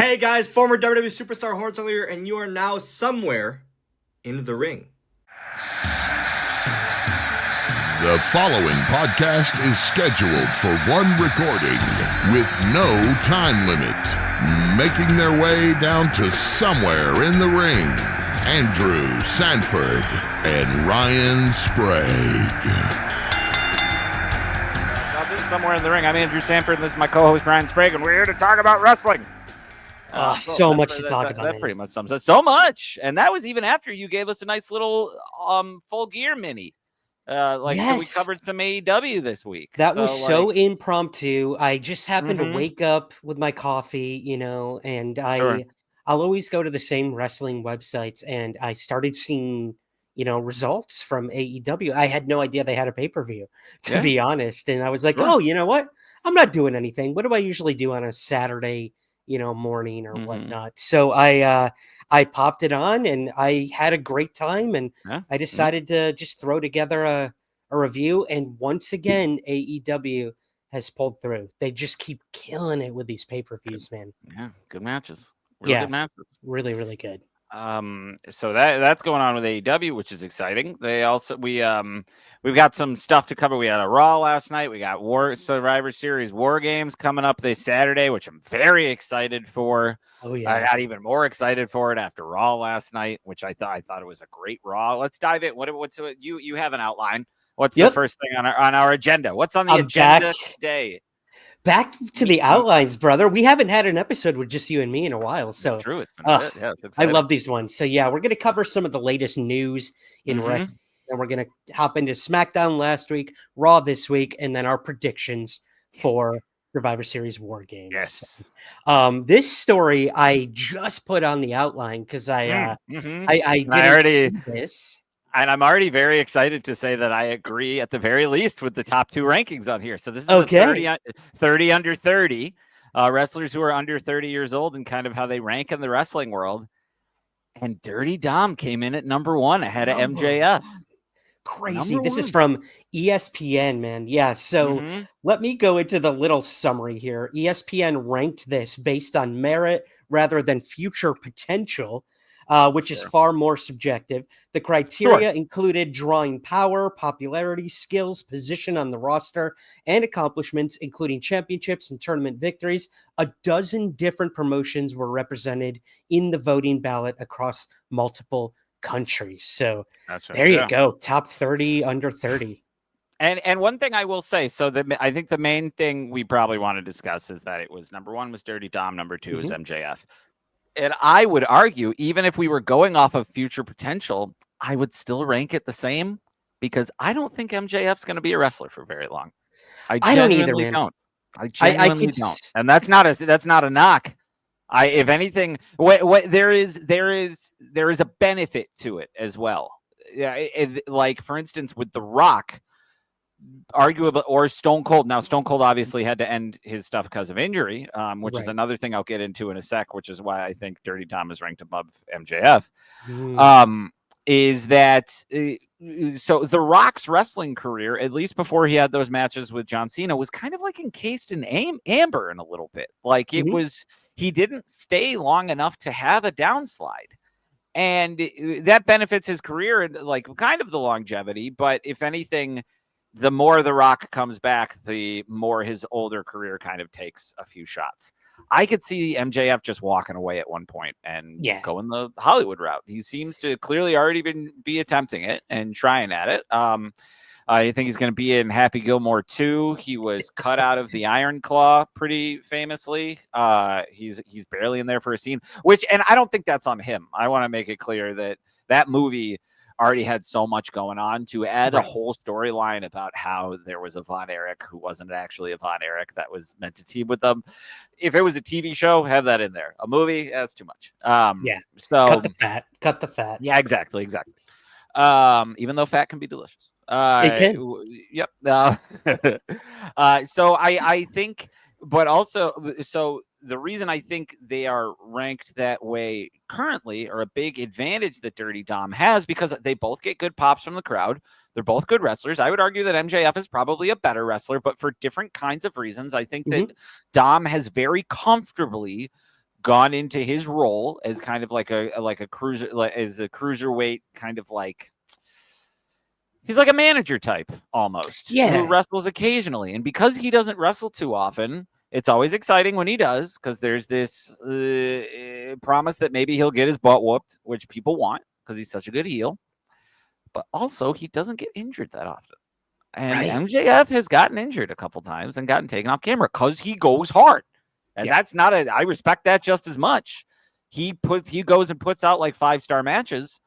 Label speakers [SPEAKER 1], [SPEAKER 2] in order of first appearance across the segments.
[SPEAKER 1] Hey guys, former WWE superstar Hornswoggle, and you are now somewhere in the ring.
[SPEAKER 2] The following podcast is scheduled for one recording with no time limit. Making their way down to somewhere in the ring, Andrew Sanford and Ryan Sprague.
[SPEAKER 3] This is Somewhere in the Ring. I'm Andrew Sanford, and this is my co-host Ryan Sprague, and we're here to talk about wrestling.
[SPEAKER 4] So much to talk about.
[SPEAKER 3] That pretty much sums it. So much, and that was even after you gave us a nice little full gear mini. So we covered some AEW this week.
[SPEAKER 4] That was so impromptu. I just happened to wake up with my coffee, and I'll always go to the same wrestling websites, and I started seeing, results from AEW. I had no idea they had a pay-per-view, to be honest. And I was like, oh, you know what? I'm not doing anything. What do I usually do on a Saturday, morning or whatnot? So I popped it on and I had a great time, and I decided to just throw together a review. And once again, AEW has pulled through. They just keep killing it with these pay-per-views, man.
[SPEAKER 3] Yeah, good matches. Good matches.
[SPEAKER 4] Really, really good.
[SPEAKER 3] So that's going on with AEW, which is exciting. They also we've got some stuff to cover. We had a Raw last night. We got Survivor Series WarGames coming up this Saturday, which I'm very excited for.
[SPEAKER 4] Oh yeah,
[SPEAKER 3] I got even more excited for it after Raw last night, which I thought it was a great Raw. Let's dive in. What's you have an outline? What's the first thing on our agenda? What's on the agenda today?
[SPEAKER 4] Back to the outlines, brother. We haven't had an episode with just you and me in a while. So
[SPEAKER 3] it's true. It's been a bit. Yeah, it's exciting.
[SPEAKER 4] I love these ones. So yeah, we're going to cover some of the latest news in wrestling, and we're going to hop into Smackdown last week, Raw this week, and then our predictions for Survivor Series WarGames.
[SPEAKER 3] Yes.
[SPEAKER 4] This story I just put on the outline because I didn't see this.
[SPEAKER 3] And I'm already very excited to say that I agree at the very least with the top two rankings on here. So this is the 30 under 30 wrestlers who are under 30 years old and kind of how they rank in the wrestling world. And Dirty Dom came in at number 1 ahead of MJF.
[SPEAKER 4] Crazy. This is from ESPN, man. Yeah. So let me go into the little summary here. ESPN ranked this based on merit rather than future potential, which is far more subjective. The criteria included drawing power, popularity, skills, position on the roster, and accomplishments, including championships and tournament victories. A dozen different promotions were represented in the voting ballot across multiple countries. So there you go. Top 30 under 30.
[SPEAKER 3] And one thing I will say, I think the main thing we probably want to discuss is that it was number 1 was Dirty Dom, number 2 is MJF. And I would argue, even if we were going off of future potential, I would still rank it the same because I don't think MJF's going to be a wrestler for very long. I genuinely don't. I genuinely don't. And that's not a knock. If anything, there is a benefit to it as well. Yeah, like for instance with The Rock, arguable, or Stone Cold. Now, Stone Cold obviously had to end his stuff because of injury, which is another thing I'll get into in a sec, which is why I think Dirty Dom is ranked above MJF. Is that so The Rock's wrestling career, at least before he had those matches with John Cena, was kind of like encased in amber in a little bit. Like it was, he didn't stay long enough to have a downslide. And that benefits his career and like kind of the longevity. But if anything, the more The Rock comes back, the more his older career kind of takes a few shots. I could see MJF just walking away at one point and going the Hollywood route. He seems to clearly already be attempting it and trying at it. I think he's going to be in Happy Gilmore 2. He was cut out of the Iron Claw pretty famously. He's barely in there for a scene, and I don't think that's on him. I want to make it clear that movie already had so much going on to add a whole storyline about how there was a Von Erich who wasn't actually a Von Erich that was meant to team with them. If it was a TV show, have that in there. A movie, that's too much. So
[SPEAKER 4] cut the fat.
[SPEAKER 3] Yeah, exactly. Even though fat can be delicious.
[SPEAKER 4] It can.
[SPEAKER 3] Yep. So I think, but also, so the reason I think they are ranked that way currently, or a big advantage that Dirty Dom has, because they both get good pops from the crowd. They're both good wrestlers. I would argue that MJF is probably a better wrestler, but for different kinds of reasons. I think that Dom has very comfortably gone into his role as kind of like a cruiser, like as a cruiserweight kind of like. He's like a manager type almost, who wrestles occasionally. And because he doesn't wrestle too often, it's always exciting when he does, because there's this promise that maybe he'll get his butt whooped, which people want because he's such a good heel. But also, he doesn't get injured that often. And MJF has gotten injured a couple times and gotten taken off camera because he goes hard. And that's not I respect that just as much. He goes and puts out like 5-star matches.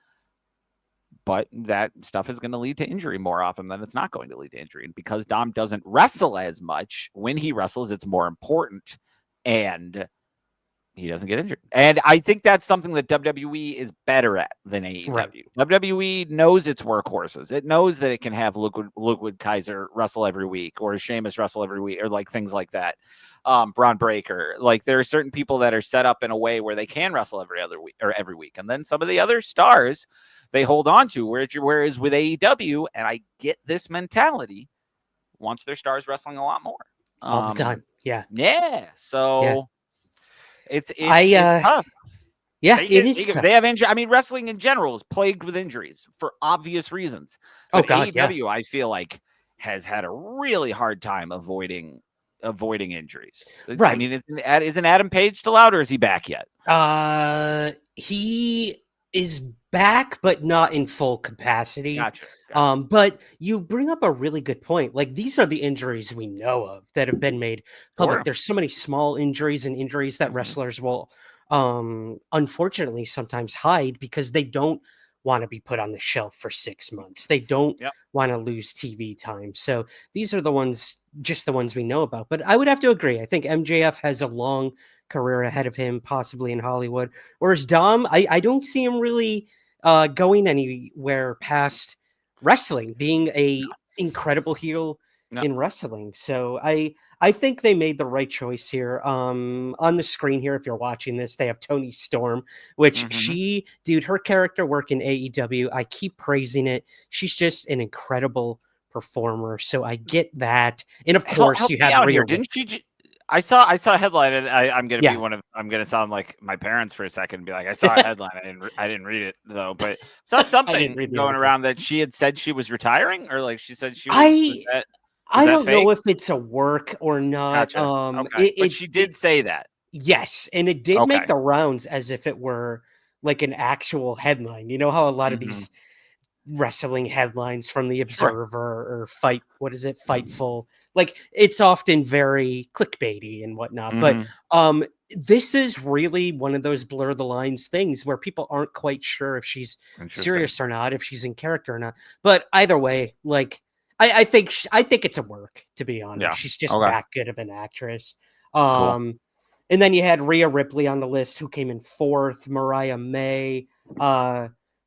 [SPEAKER 3] But that stuff is going to lead to injury more often than it's not going to lead to injury. And because Dom doesn't wrestle as much, when he wrestles, it's more important. And he doesn't get injured. And I think that's something that WWE is better at than AEW. Right. WWE knows its workhorses. It knows that it can have Ludwig Kaiser wrestle every week, or Sheamus wrestle every week, or like things like that. Braun Breaker. Like, there are certain people that are set up in a way where they can wrestle every other week or every week. And then some of the other stars they hold on to, whereas with AEW, and I get this mentality, wants their stars wrestling a lot more.
[SPEAKER 4] All the time. Yeah.
[SPEAKER 3] Yeah. So it's tough.
[SPEAKER 4] Yeah, it is tough.
[SPEAKER 3] They have injury. I mean, wrestling in general is plagued with injuries for obvious reasons. But AEW, I feel like, has had a really hard time avoiding injuries.
[SPEAKER 4] Right.
[SPEAKER 3] I mean, isn't Adam Page still out, or is he back yet?
[SPEAKER 4] He is back, but not in full capacity.
[SPEAKER 3] Gotcha.
[SPEAKER 4] But you bring up a really good point. Like, these are the injuries we know of that have been made public. Sure. There's so many small injuries and injuries that wrestlers will, unfortunately, sometimes hide because they don't want to be put on the shelf for 6 months. They don't want to lose TV time. So these are just the ones we know about. But I would have to agree. I think MJF has a long career ahead of him, possibly in Hollywood. Whereas Dom, I don't see him really going anywhere past wrestling, being a incredible heel in wrestling. So I think they made the right choice here. On the screen here, if you're watching this, they have Toni Storm, which her character work in AEW, I keep praising it. She's just an incredible performer. So I get that. And of course, you have
[SPEAKER 3] Rhea. Didn't she? I saw a headline, and I'm gonna sound like my parents for a second and be like, I saw a headline, I didn't read it though, but saw something going around that she had said she was retiring, or like she said she was.
[SPEAKER 4] I don't know if it's a work or not.
[SPEAKER 3] Gotcha. But she did say that.
[SPEAKER 4] Yes, and it did make the rounds as if it were like an actual headline. You know how a lot of these wrestling headlines from the Observer or Fightful, like, it's often very clickbaity and whatnot. But this is really one of those blur the lines things where people aren't quite sure if she's serious or not, if she's in character or not. But either way, like, I think it's a work, to be honest. Yeah. She's just that good of an actress. Cool. And then you had Rhea Ripley on the list, who came in 4th. Mariah May.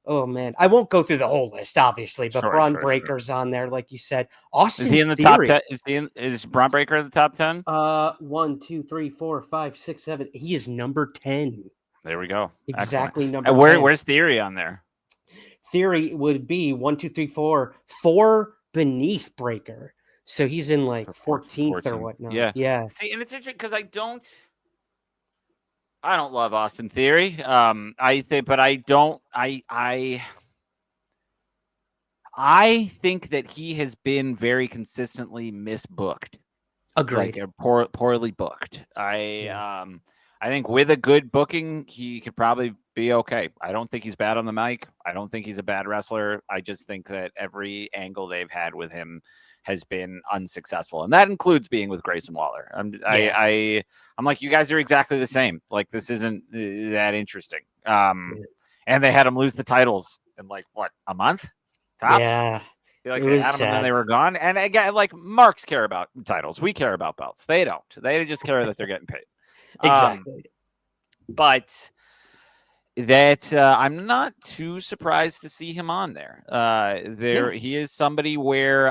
[SPEAKER 4] Oh man, I won't go through the whole list, obviously, but Braun Breaker's on there, like you said. Austin
[SPEAKER 3] is he in the
[SPEAKER 4] Theory.
[SPEAKER 3] top 10? Is Braun Breaker in the top 10?
[SPEAKER 4] 1, 2, 3, 4, 5, 6, 7. He is number 10.
[SPEAKER 3] There we go.
[SPEAKER 4] Exactly.
[SPEAKER 3] Excellent.
[SPEAKER 4] Number 10.
[SPEAKER 3] Where's Theory on there?
[SPEAKER 4] Theory would be 1, 2, 3, 4 beneath Breaker. So he's in like 14th or whatnot. Yeah.
[SPEAKER 3] See, and it's interesting because I don't love Austin Theory. I think that he has been very consistently misbooked.
[SPEAKER 4] Agreed.
[SPEAKER 3] Like poorly booked. I think with a good booking, he could probably be okay. I don't think he's bad on the mic. I don't think he's a bad wrestler. I just think that every angle they've had with him has been unsuccessful, and that includes being with Grayson Waller. I'm like, you guys are exactly the same. Like, this isn't that interesting. And they had him lose the titles in like a month tops.
[SPEAKER 4] Yeah,
[SPEAKER 3] like they had them and then they were gone. And again, like, marks care about titles. We care about belts. They don't. They just care that they're getting paid.
[SPEAKER 4] Exactly.
[SPEAKER 3] But that I'm not too surprised to see him on there. He is somebody where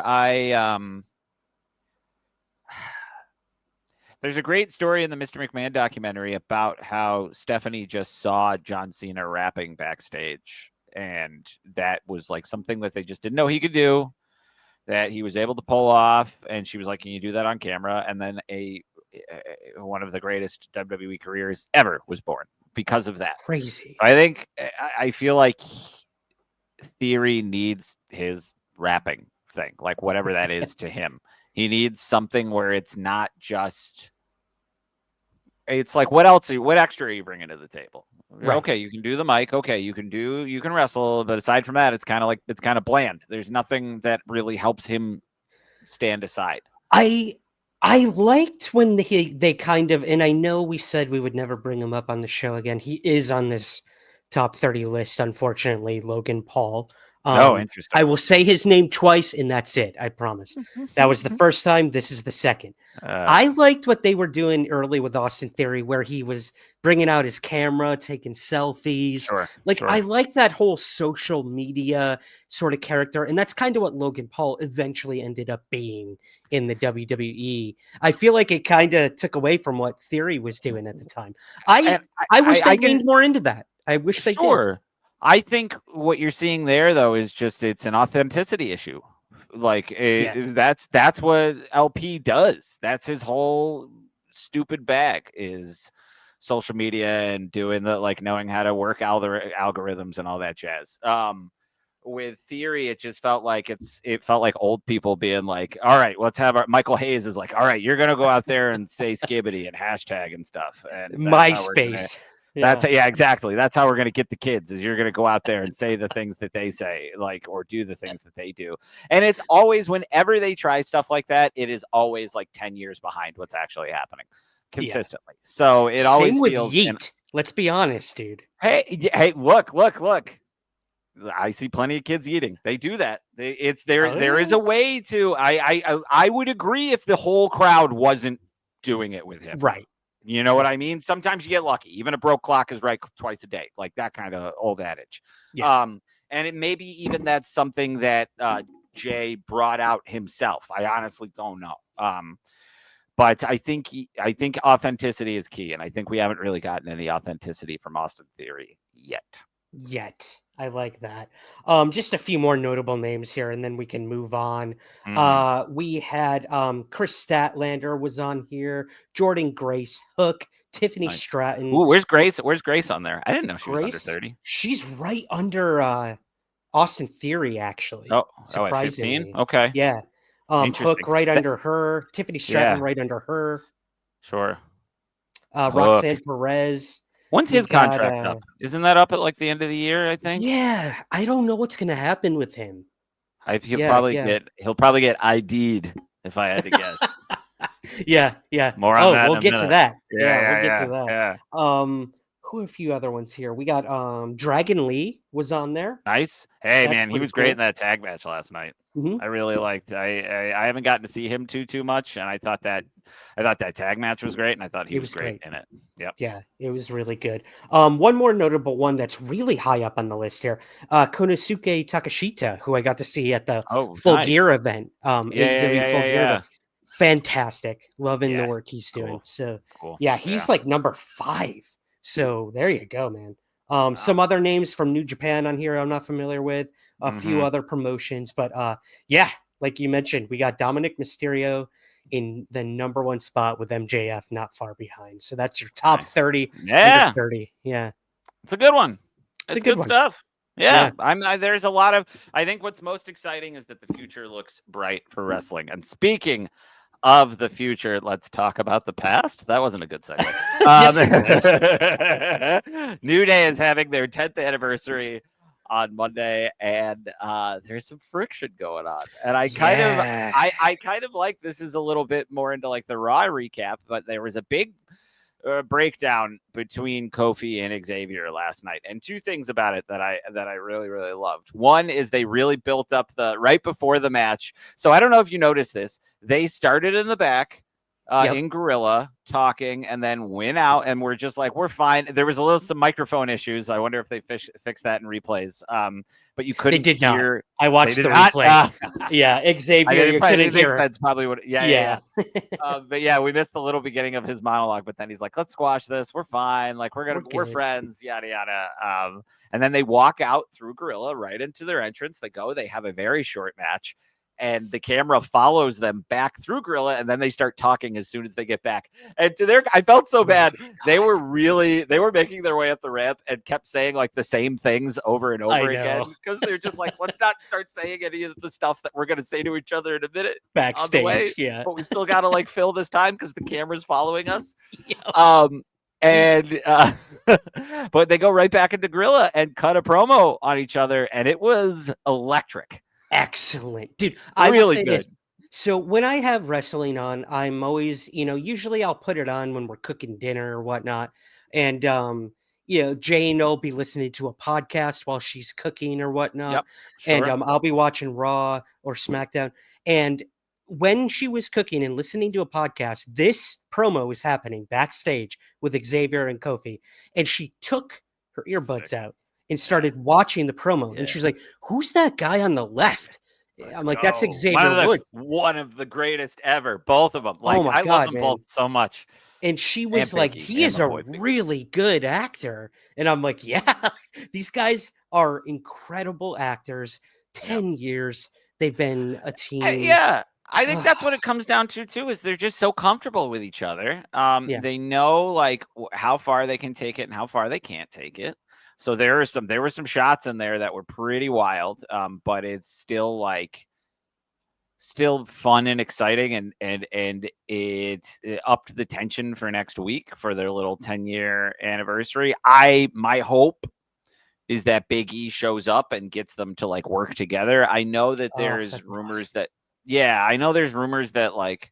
[SPEAKER 3] there's a great story in the Mr. McMahon documentary about how Stephanie just saw John Cena rapping backstage, and that was like something that they just didn't know he could do, that he was able to pull off, and she was like, can you do that on camera? And then one of the greatest WWE careers ever was born because of that.
[SPEAKER 4] Crazy.
[SPEAKER 3] I feel like Theory needs his rapping thing, like whatever that is to him. He needs something where it's not just. It's like, what extra are you bringing to the table? Right. Okay, you can do the mic. Okay, you can wrestle, but aside from that, it's kind of bland. There's nothing that really helps him stand aside.
[SPEAKER 4] I liked when they kind of, and I know we said we would never bring him up on the show again. He is on this top 30 list, unfortunately, Logan Paul.
[SPEAKER 3] Interesting.
[SPEAKER 4] I will say his name twice, and that's it. I promise. That was the first time. This is the second. I liked what they were doing early with Austin Theory, where he was bringing out his camera, taking selfies.
[SPEAKER 3] Sure.
[SPEAKER 4] I like that whole social media sort of character, and that's kind of what Logan Paul eventually ended up being in the WWE. I feel like it kind of took away from what Theory was doing at the time. I wish they leaned more into that. I wish they did.
[SPEAKER 3] I think what you're seeing there, though, is just it's an authenticity issue. That's what LP does. That's his whole stupid bag is social media and doing knowing how to work algorithms and all that jazz. With Theory, it just felt like old people being like, all right, let's have Michael Hayes is like, all right, you're gonna go out there and say skibbity and hashtag and stuff. And
[SPEAKER 4] MySpace.
[SPEAKER 3] Exactly. That's how we're going to get the kids is you're going to go out there and say the things that they say, or do the things that they do. And it's always, whenever they try stuff like that, it is always 10 years behind what's actually happening consistently. Yeah. So it always feels.
[SPEAKER 4] Yeet. Let's be honest, dude.
[SPEAKER 3] Hey, look. I see plenty of kids eating. They do that. There is a way to, I would agree if the whole crowd wasn't doing it with him.
[SPEAKER 4] Right.
[SPEAKER 3] You know what I mean? Sometimes you get lucky. Even a broke clock is right twice a day, like that kind of old adage.
[SPEAKER 4] Yeah.
[SPEAKER 3] And it maybe even that's something that Jay brought out himself. I honestly don't know. But I think authenticity is key, and I think we haven't really gotten any authenticity from Austin Theory yet.
[SPEAKER 4] I like that. Just a few more notable names here, and then we can move on. We had Chris Statlander was on here, Jordan Grace, Hook, Tiffany Stratton.
[SPEAKER 3] Ooh, where's Grace? Where's Grace on there? I didn't know she was under 30.
[SPEAKER 4] She's right under Austin Theory, actually.
[SPEAKER 3] Oh, at 15? Okay.
[SPEAKER 4] Yeah. Hook right under her. Tiffany Stratton right under her.
[SPEAKER 3] Sure.
[SPEAKER 4] Roxanne Perez.
[SPEAKER 3] When's his contract up? Isn't that up at the end of the year, I think?
[SPEAKER 4] Yeah, I don't know what's going to happen with him.
[SPEAKER 3] He'll probably get ID'd if I had to guess.
[SPEAKER 4] Yeah.
[SPEAKER 3] More on that.
[SPEAKER 4] We'll get to that. We'll get to that.
[SPEAKER 3] Yeah.
[SPEAKER 4] Who are a few other ones here? We got Dragon Lee was on there.
[SPEAKER 3] Nice. Hey, man, he was great in that tag match last night. Mm-hmm. I really liked. I haven't gotten to see him too much, and I thought that tag match was great, and I thought he was great in it. Yep.
[SPEAKER 4] Yeah, it was really good. One more notable one that's really high up on the list here, Konosuke Takashita, who I got to see at the Full Gear event. Full Gear. Fantastic. Loving the work he's doing. So he's number 5. So there you go, man. Some other names from New Japan on here I'm not familiar with. A few other promotions, but like you mentioned, we got Dominic Mysterio in the number 1 spot with MJF not far behind. So that's your top 30.
[SPEAKER 3] Yeah.
[SPEAKER 4] 30. Yeah.
[SPEAKER 3] It's a good one. It's good stuff. Yeah. There's a lot of, I think what's most exciting is that the future looks bright for wrestling. And speaking of the future, let's talk about the past. That wasn't a good segue. New Day is having their 10th anniversary on Monday, and there's some friction going on. And I kind of like this is a little bit more into the Raw recap, but there was a big breakdown between Kofi and Xavier last night, and 2 things about it that I really, really loved. One is they really built up right before the match. So I don't know if you noticed this. They started in the back in Gorilla talking, and then went out, and we're just we're fine. There was some microphone issues. I wonder if they fixed that in replays. But you couldn't hear.
[SPEAKER 4] Not. I watched the replay. Xavier, you couldn't hear.
[SPEAKER 3] That's probably what. Yeah. But we missed the little beginning of his monologue. But then he's like, "Let's squash this. We're fine. We're friends. Yada yada." And then they walk out through Gorilla right into their entrance. They have a very short match. and the camera follows them back through Gorilla, and then they start talking as soon as they get back. And I felt so bad. They were making their way up the ramp and kept saying like the same things over and over again, because they're just like, let's not start saying any of the stuff that we're going to say to each other in a minute
[SPEAKER 4] backstage,
[SPEAKER 3] on the way,
[SPEAKER 4] yeah.
[SPEAKER 3] But we still got to like fill this time because the camera's following us.
[SPEAKER 4] Yeah.
[SPEAKER 3] But they go right back into Gorilla and cut a promo on each other, and it was electric.
[SPEAKER 4] Excellent, dude.
[SPEAKER 3] I will say good.
[SPEAKER 4] This. So when I have wrestling on, I'm always, usually I'll put it on when we're cooking dinner or whatnot. And, Jane will be listening to a podcast while she's cooking or whatnot.
[SPEAKER 3] Yep, sure.
[SPEAKER 4] And I'll be watching Raw or SmackDown. And when she was cooking and listening to a podcast, this promo was happening backstage with Xavier and Kofi. And she took her earbuds out and started watching the promo. And she's like, who's that guy on the left? I'm like, that's Xavier Woods.
[SPEAKER 3] One of the greatest ever. Both of them. Like, I love them both so much.
[SPEAKER 4] And she was like, he is a really good actor. And I'm like, yeah, these guys are incredible actors. 10 years they've been a team.
[SPEAKER 3] Yeah. I think that's what it comes down to too, is they're just so comfortable with each other. They know like how far they can take it and how far they can't take it. So there were some shots in there that were pretty wild. But it's still fun and exciting, and it upped the tension for next week for their little 10-year anniversary. My hope is that Big E shows up and gets them to like work together. I know that there's rumors that like,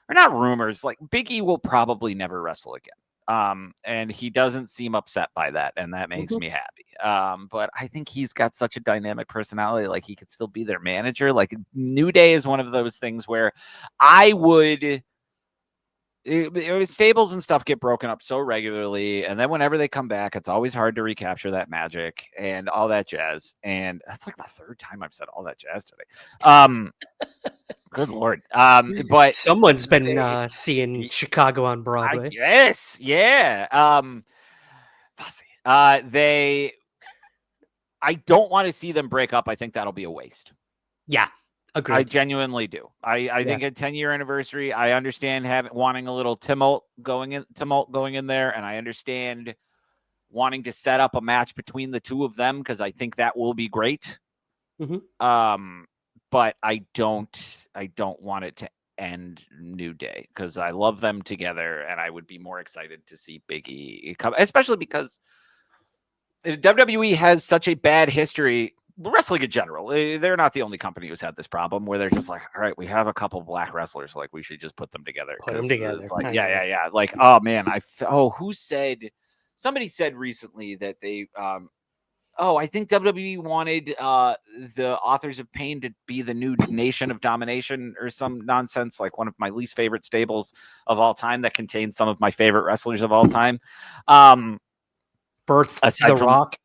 [SPEAKER 3] or not rumors, like Big E will probably never wrestle again. And he doesn't seem upset by that, and that makes me happy. But I think he's got such a dynamic personality, like he could still be their manager. Like New Day is one of those things where stables and stuff get broken up so regularly, and then whenever they come back, it's always hard to recapture that magic and all that jazz. And that's like the third time I've said all that jazz today. Good Lord. But
[SPEAKER 4] someone's been seeing Chicago on Broadway.
[SPEAKER 3] Yes. Yeah. I don't want to see them break up. I think that'll be a waste.
[SPEAKER 4] Yeah. Agreed.
[SPEAKER 3] I genuinely do. I think a 10-year anniversary, I understand wanting a little tumult going in there, and I understand wanting to set up a match between the two of them, because I think that will be great. But I don't want it to end New Day, because I love them together, and I would be more excited to see Big E come, especially because WWE has such a bad history. Wrestling in general, they're not the only company who's had this problem where they're just like, all right, we have a couple black wrestlers, like we should just put them together. Like, yeah. Like, oh man, somebody said recently that they, I think WWE wanted the Authors of Pain to be the new Nation of Domination or some nonsense, like one of my least favorite stables of all time that contains some of my favorite wrestlers of all time.
[SPEAKER 4] The Rock.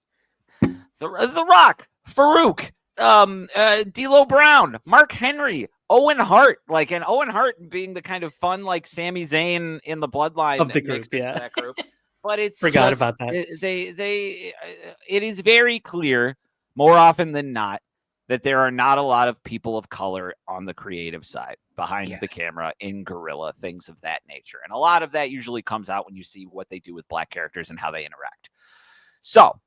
[SPEAKER 3] The Rock. Farouk, D'Lo Brown, Mark Henry, Owen Hart, and Owen Hart being the kind of fun, like Sami Zayn in the bloodline
[SPEAKER 4] of the group,
[SPEAKER 3] that group. But it's
[SPEAKER 4] forgot about that.
[SPEAKER 3] It is very clear, more often than not, that there are not a lot of people of color on the creative side behind the camera in Gorilla, things of that nature, and a lot of that usually comes out when you see what they do with black characters and how they interact. So,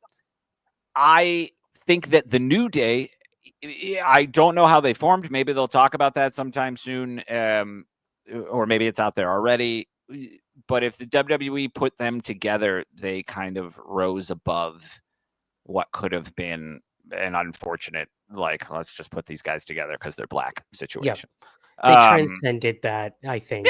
[SPEAKER 3] I think that the New Day, I don't know how they formed. Maybe they'll talk about that sometime soon, or maybe it's out there already. But if the WWE put them together, they kind of rose above what could have been an unfortunate, like, let's just put these guys together because they're black situation.
[SPEAKER 4] They transcended that, I think.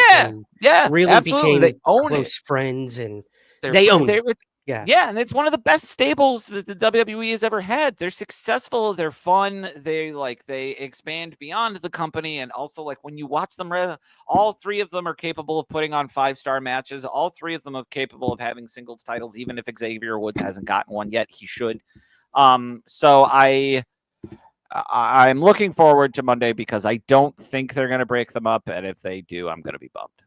[SPEAKER 3] Yeah,
[SPEAKER 4] really
[SPEAKER 3] absolutely.
[SPEAKER 4] Became
[SPEAKER 3] they own
[SPEAKER 4] close
[SPEAKER 3] it.
[SPEAKER 4] friends, and they own it.
[SPEAKER 3] Yeah, and it's one of the best stables that the WWE has ever had. They're successful, they're fun, they expand beyond the company, and also like when you watch them, all three of them are capable of putting on 5-star matches. All three of them are capable of having singles titles, even if Xavier Woods hasn't gotten one yet. He should. So I'm looking forward to Monday because I don't think they're going to break them up, and if they do, I'm going to be bummed.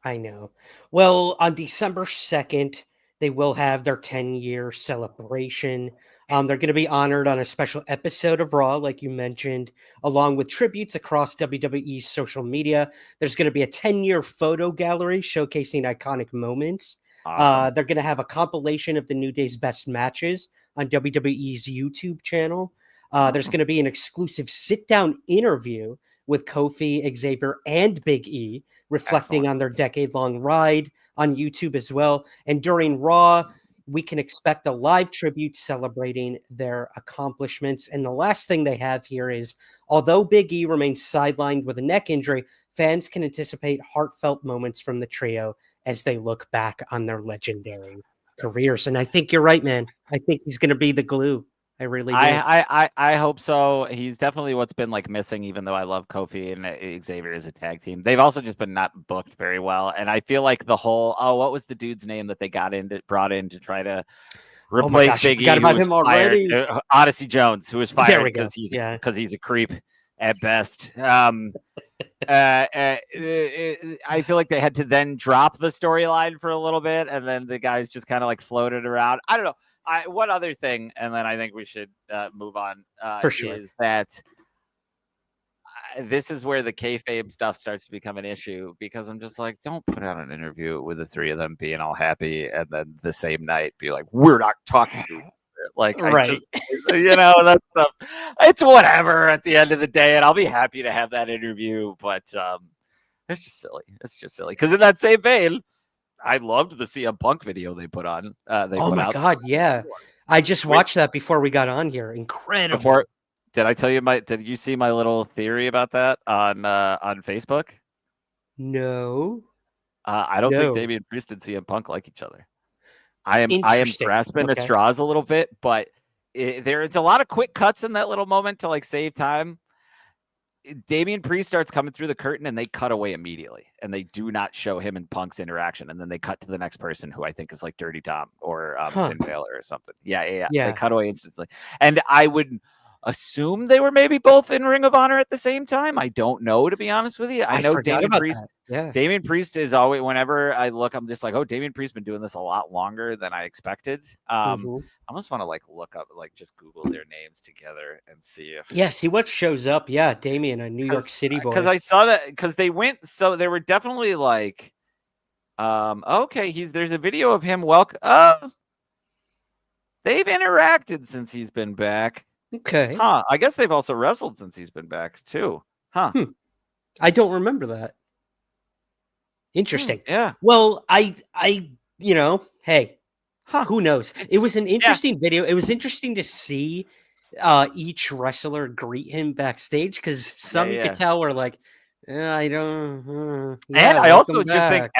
[SPEAKER 4] I know. Well, on December 2nd, They will have their 10-year celebration. They're going to be honored on a special episode of Raw, like you mentioned, along with tributes across WWE's social media. There's going to be a 10-year photo gallery showcasing iconic moments.
[SPEAKER 3] Awesome.
[SPEAKER 4] They're going to have a compilation of the New Day's best matches on WWE's YouTube channel. There's going to be an exclusive sit-down interview with Kofi, Xavier, and Big E, reflecting on their decade-long ride on YouTube as well. And during Raw, we can expect a live tribute celebrating their accomplishments. And the last thing they have here is, although Big E remains sidelined with a neck injury, fans can anticipate heartfelt moments from the trio as they look back on their legendary careers. And I think you're right, man. I think he's going to be the glue. I really do.
[SPEAKER 3] I hope so. He's definitely what's been like missing, even though I love Kofi and Xavier as a tag team. They've also just been not booked very well. And I feel like the whole, what was the dude's name that they brought in to try to replace Big E?
[SPEAKER 4] Forgot about him already.
[SPEAKER 3] Odyssey Jones, who was fired because he's a creep at best. I feel like they had to then drop the storyline for a little bit, and then the guys just kind of like floated around. I don't know. One other thing, and then I think we should move on.
[SPEAKER 4] For sure,
[SPEAKER 3] is that this is where the kayfabe stuff starts to become an issue, because I'm just like, don't put out an interview with the three of them being all happy, and then the same night be like, we're not talking to you. Like,
[SPEAKER 4] right.
[SPEAKER 3] That stuff. It's whatever at the end of the day, and I'll be happy to have that interview. But it's just silly. It's just silly, because in that same vein, I loved the CM Punk video they put on.
[SPEAKER 4] Oh my God, yeah. I just watched that before we got on here. Incredible.
[SPEAKER 3] Did I tell you did you see my little theory about that on Facebook?
[SPEAKER 4] No.
[SPEAKER 3] I don't think Damian Priest and CM Punk like each other. I am grasping at straws a little bit, but there's a lot of quick cuts in that little moment to like save time. Damian Priest starts coming through the curtain and they cut away immediately, and they do not show him and Punk's interaction. And then they cut to the next person, who I think is like Dirty Dom or Finn Balor or something. Yeah. They cut away instantly. And I would assume they were maybe both in Ring of Honor at the same time. I don't know, to be honest with you. I know Damian Priest.
[SPEAKER 4] Yeah.
[SPEAKER 3] Damian Priest is always, whenever I look, I'm just like, oh, Damian Priest been doing this a lot longer than I expected. I almost want to like look up, like just Google their names together and see if
[SPEAKER 4] see what shows up. Yeah, Damian, a New York City boy.
[SPEAKER 3] Because I saw that, because they went, so they were definitely like, okay, there's a video of him they've interacted since he's been back.
[SPEAKER 4] Okay.
[SPEAKER 3] I guess they've also wrestled since he's been back too.
[SPEAKER 4] I don't remember that. Interesting.
[SPEAKER 3] Yeah.
[SPEAKER 4] Well, I hey, who knows? It was an interesting video. It was interesting to see each wrestler greet him backstage, because some you could tell were like, I don't.
[SPEAKER 3] And I also just think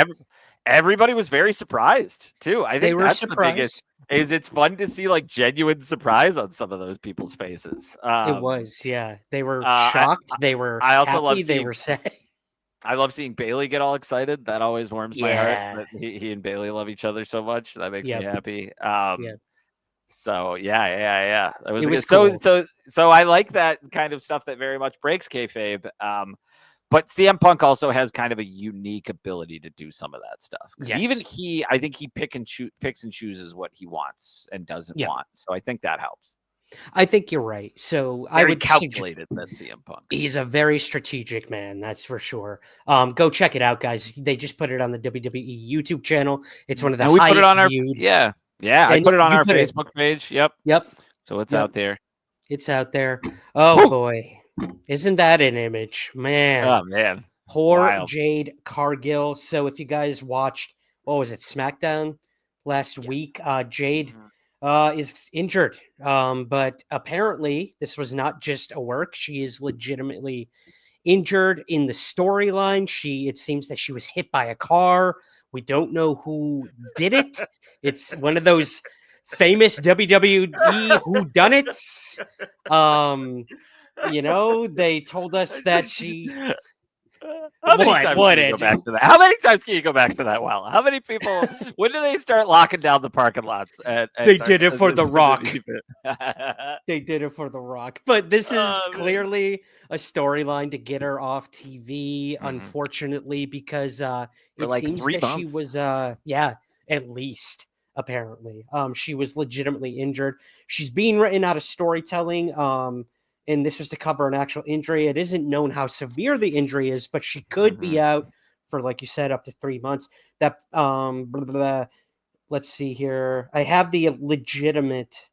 [SPEAKER 3] everybody was very surprised too. I think
[SPEAKER 4] they were
[SPEAKER 3] that's
[SPEAKER 4] surprised.
[SPEAKER 3] The biggest. It's fun to see like genuine surprise on some of those people's faces.
[SPEAKER 4] It was, yeah. They were shocked. They were.
[SPEAKER 3] I also
[SPEAKER 4] happy,
[SPEAKER 3] love.
[SPEAKER 4] They were sad.
[SPEAKER 3] I love seeing Bailey get all excited. That always warms my heart. That he and Bailey love each other so much. That makes me happy. So yeah. It was cool. So I like that kind of stuff that very much breaks kayfabe. But CM Punk also has kind of a unique ability to do some of that stuff.
[SPEAKER 4] Yes.
[SPEAKER 3] Even I think he picks and chooses what he wants and doesn't want. So I think that helps.
[SPEAKER 4] I think you're right. So
[SPEAKER 3] very
[SPEAKER 4] I would
[SPEAKER 3] calculated that CM Punk.
[SPEAKER 4] He's a very strategic man, that's for sure. Go check it out, guys. They just put it on the WWE YouTube channel. It's one of the highest
[SPEAKER 3] put it on
[SPEAKER 4] viewed.
[SPEAKER 3] Yeah. I put it on our Facebook page. Yep. So it's out there.
[SPEAKER 4] It's out there. Oh boy. Isn't that an image, man?
[SPEAKER 3] Oh man,
[SPEAKER 4] poor Jade Cargill. So if you guys watched, what was it, SmackDown last week? Jade is injured, but apparently this was not just a work. She is legitimately injured in the storyline. It seems that she was hit by a car. We don't know who did it. It's one of those famous WWE whodunits. They told us that she.
[SPEAKER 3] How many times can you go back to that? How many times can you go back to that? Well, how many people? When do they start locking down the parking lots?
[SPEAKER 4] They did it for The Rock. They did it for The Rock. But this is clearly a storyline to get her off TV. Unfortunately, because it seems that she was, at least. apparently. She was legitimately injured. She's being written out of storytelling. And this was to cover an actual injury. It isn't known how severe the injury is, but she could be out for, like you said, up to 3 months. That blah, blah, blah. Let's see here. I have the legitimate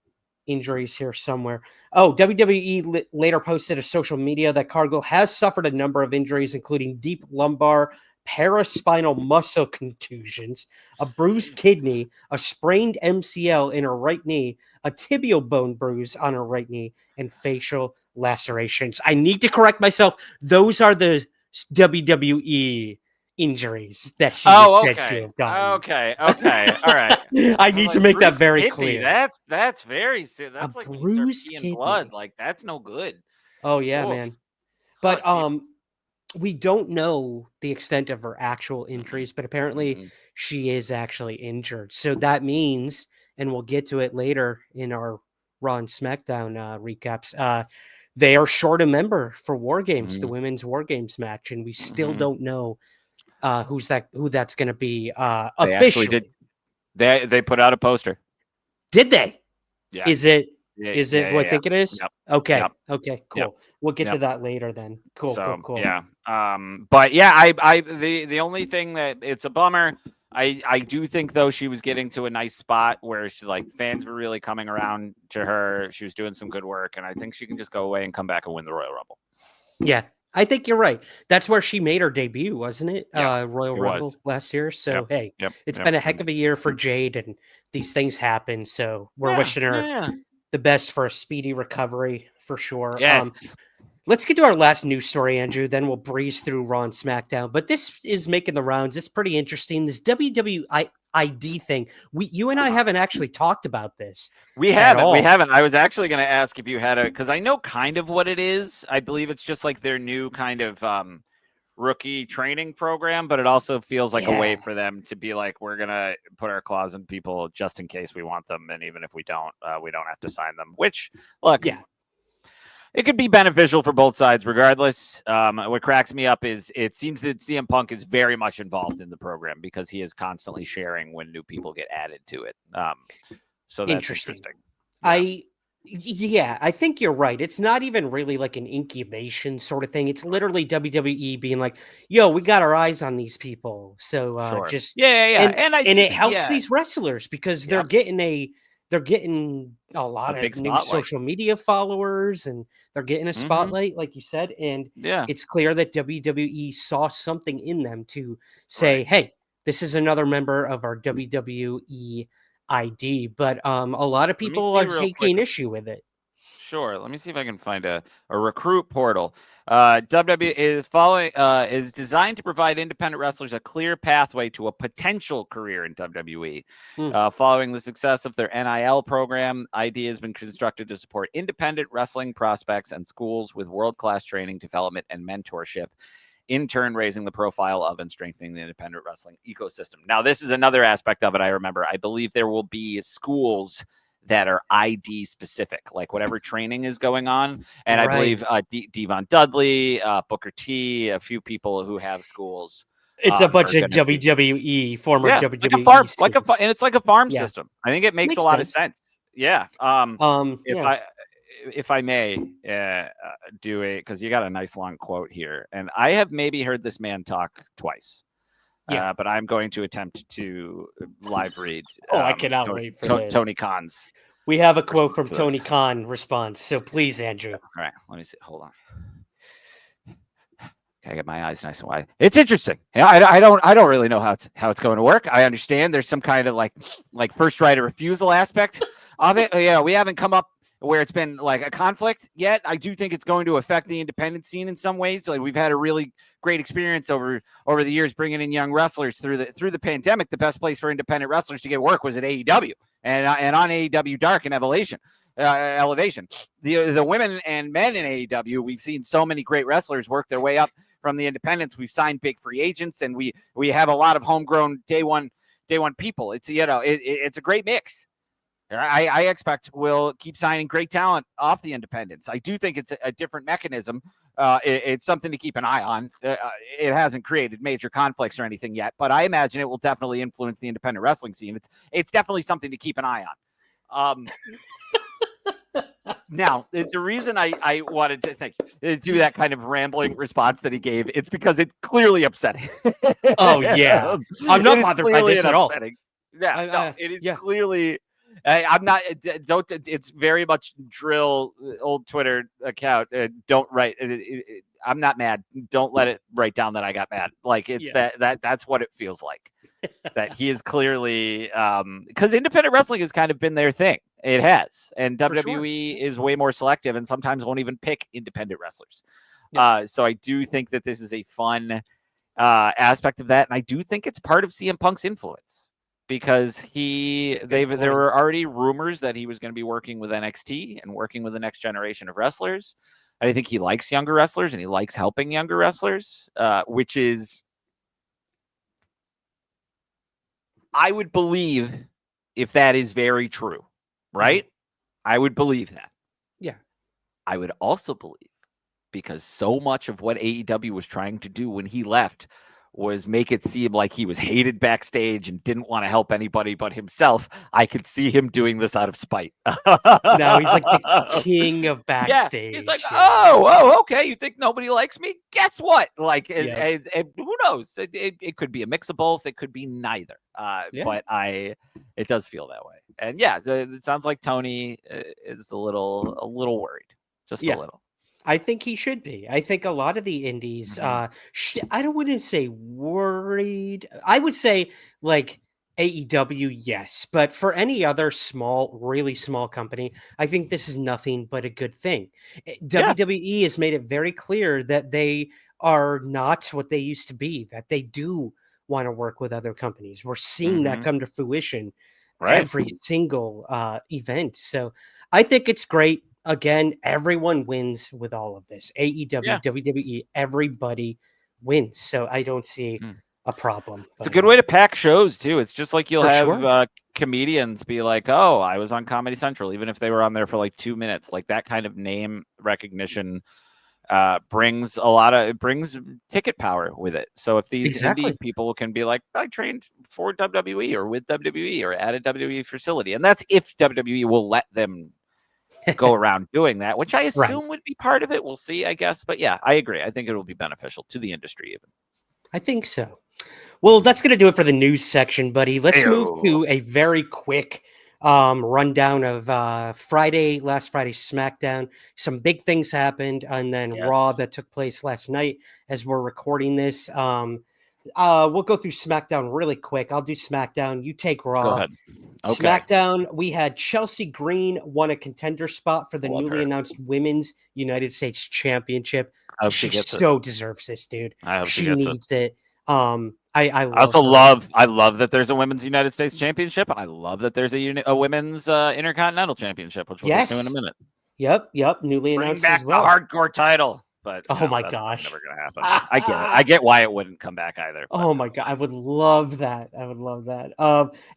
[SPEAKER 4] injuries here somewhere. Oh, WWE later posted a social media that Cargill has suffered a number of injuries, including deep lumbar, paraspinal muscle contusions, a bruised kidney, a sprained MCL in her right knee, a tibial bone bruise on her right knee, and facial lacerations. I need to correct myself. Those are the WWE injuries that she was said to have gotten.
[SPEAKER 3] Okay. All right.
[SPEAKER 4] I need to make that very
[SPEAKER 3] kidney.
[SPEAKER 4] clear.
[SPEAKER 3] That's very serious. That's like when you start
[SPEAKER 4] bruised
[SPEAKER 3] peeing
[SPEAKER 4] kidney.
[SPEAKER 3] blood. Like that's no good.
[SPEAKER 4] Oh yeah,
[SPEAKER 3] Oof.
[SPEAKER 4] man. But
[SPEAKER 3] Oh,
[SPEAKER 4] we don't know the extent of her actual injuries, but apparently she is actually injured. So that means, and we'll get to it later in our Raw and SmackDown recaps, they are short a member for WarGames, the women's WarGames match, and we still don't know who that's going to be
[SPEAKER 3] They actually did. They put out a poster.
[SPEAKER 4] Did they?
[SPEAKER 3] Yeah.
[SPEAKER 4] Is it?
[SPEAKER 3] Yeah,
[SPEAKER 4] Is it what I think it is?
[SPEAKER 3] Yep.
[SPEAKER 4] Okay.
[SPEAKER 3] Yep.
[SPEAKER 4] Okay. Cool.
[SPEAKER 3] Yep.
[SPEAKER 4] We'll get to that later then. Cool. Cool.
[SPEAKER 3] Yeah. But yeah, the only thing that it's a bummer. I do think though she was getting to a nice spot where she fans were really coming around to her. She was doing some good work, and I think she can just go away and come back and win the Royal Rumble.
[SPEAKER 4] Yeah, I think you're right. That's where she made her debut, wasn't it?
[SPEAKER 3] Yeah,
[SPEAKER 4] Royal Rumble last year. So hey, it's been a heck of a year for Jade, and these things happen. So we're wishing her the best for a speedy recovery for sure.
[SPEAKER 3] Yes.
[SPEAKER 4] Let's get to our last news story, Andrew. Then we'll breeze through Raw and SmackDown. But this is making the rounds. It's pretty interesting. This WWID thing. You and I haven't actually talked about this.
[SPEAKER 3] We haven't. I was actually going to ask if you had because I know kind of what it is. I believe it's just like their new kind of rookie training program, but it also feels like a way for them to be like, we're going to put our claws in people just in case we want them. And even if we don't have to sign them, which look, it could be beneficial for both sides regardless. What cracks me up is it seems that CM Punk is very much involved in the program because he is constantly sharing when new people get added to it. So that's interesting.
[SPEAKER 4] I think you're right. It's not even really like an incubation sort of thing. It's literally WWE being like, yo, we got our eyes on these people. So just And it helps these wrestlers because they're getting a lot of new social media followers, and they're getting a spotlight, like you said. And it's clear that WWE saw something in them to say, hey, this is another member of our WWE ID. But a lot of people are taking issue with it.
[SPEAKER 3] Sure. Let me see if I can find a recruit portal. WWE is designed to provide independent wrestlers a clear pathway to a potential career in WWE. Following the success of their NIL program, ID has been constructed to support independent wrestling prospects and schools with world-class training, development, and mentorship, in turn raising the profile of and strengthening the independent wrestling ecosystem. Now, this is another aspect of it I remember. I believe there will be schools that are ID specific, like whatever training is going on. And I believe Devon Dudley, Booker T, a few people who have schools.
[SPEAKER 4] It's a bunch of WWE, former WWE
[SPEAKER 3] like a farm, and it's like a farm system. I think it makes a lot of sense. Yeah. If I may do because you got a nice long quote here, and I have maybe heard this man talk twice. But I'm going to attempt to live read.
[SPEAKER 4] I cannot wait for this.
[SPEAKER 3] Tony Khan's.
[SPEAKER 4] We have a quote from Tony Khan response. So please, Andrew.
[SPEAKER 3] All right, let me see. Hold on. I get my eyes nice and wide. It's interesting. Yeah, I don't really know how it's going to work. I understand there's some kind of like first right of refusal aspect of it. Yeah, we haven't come up where it's been like a conflict yet. I do think it's going to affect the independent scene in some ways. Like we've had a really great experience over the years bringing in young wrestlers through the pandemic. The best place for independent wrestlers to get work was at AEW and on AEW Dark and Elevation. The women and men in AEW, we've seen so many great wrestlers work their way up from the independents. We've signed big free agents, and we have a lot of homegrown day one people. It's it's a great mix. I expect we'll keep signing great talent off the independents. I do think it's a different mechanism It's something to keep an eye on. It hasn't created major conflicts or anything yet, but I imagine it will definitely influence the independent wrestling scene. It's definitely something to keep an eye on. Now, the reason I wanted to do that kind of rambling response that he gave, it's because it's clearly upsetting.
[SPEAKER 4] Oh yeah, I'm not bothered by this at all.
[SPEAKER 3] Yeah, no, it is clearly. I'm not. Don't. It's very much drill old Twitter account. Don't write. I'm not mad. Don't let it write down that I got mad. Like it's that's what it feels like. That he is clearly because independent wrestling has kind of been their thing. It has, and WWE is way more selective, and sometimes won't even pick independent wrestlers. Yeah. So I do think that this is a fun aspect of that, and I do think it's part of CM Punk's influence. Because there were already rumors that he was going to be working with NXT and working with the next generation of wrestlers. I think he likes younger wrestlers and he likes helping younger wrestlers, which is, I would believe if that is very true, right? Mm-hmm. I would believe that.
[SPEAKER 4] Yeah.
[SPEAKER 3] I would also believe because so much of what AEW was trying to do when he left was make it seem like he was hated backstage and didn't want to help anybody but himself. I could see him doing this out of spite.
[SPEAKER 4] No, he's like the king of backstage.
[SPEAKER 3] Yeah, he's like, oh, okay. You think nobody likes me? Guess what? Like, and who knows? It could be a mix of both. It could be neither. But it does feel that way. And yeah, it sounds like Tony is a little worried, just a little.
[SPEAKER 4] I think he should be. I think a lot of the indies, I don't want to say worried. I would say like AEW, yes. But for any other really small company, I think this is nothing but a good thing. WWE has made it very clear that they are not what they used to be, that they do want to work with other companies. We're seeing that come to fruition every single event. So I think it's great. Again, everyone wins with all of this. AEW, WWE, everybody wins. So I don't see a problem.
[SPEAKER 3] It's a good way to pack shows, too. It's just like you'll have comedians be like, oh, I was on Comedy Central, even if they were on there for like 2 minutes. Like that kind of name recognition brings ticket power with it. So if these indie people can be like, I trained for WWE or with WWE or at a WWE facility, and that's if WWE will let them go around doing that, which I assume would be part of it. We'll see, I guess. But yeah, I agree. I think it will be beneficial to the industry even.
[SPEAKER 4] I think so. Well, that's going to do it for the news section, buddy. Let's move to a very quick rundown of last Friday's SmackDown. Some big things happened, and then Raw that took place last night as we're recording this. We'll go through SmackDown really quick. I'll do SmackDown. You take Raw.
[SPEAKER 3] Go ahead. Okay.
[SPEAKER 4] SmackDown, we had Chelsea Green won a contender spot for the newly announced Women's United States Championship. She so deserves this, dude.
[SPEAKER 3] I hope
[SPEAKER 4] she needs it. I
[SPEAKER 3] love that there's a Women's United States Championship. I love that there's a Women's Intercontinental Championship, which we'll get to in a minute.
[SPEAKER 4] Yep. Newly announced
[SPEAKER 3] back
[SPEAKER 4] as well.
[SPEAKER 3] The hardcore title. But
[SPEAKER 4] my gosh,
[SPEAKER 3] never gonna happen. I get it. I get why it wouldn't come back either.
[SPEAKER 4] But. Oh my god, I would love that.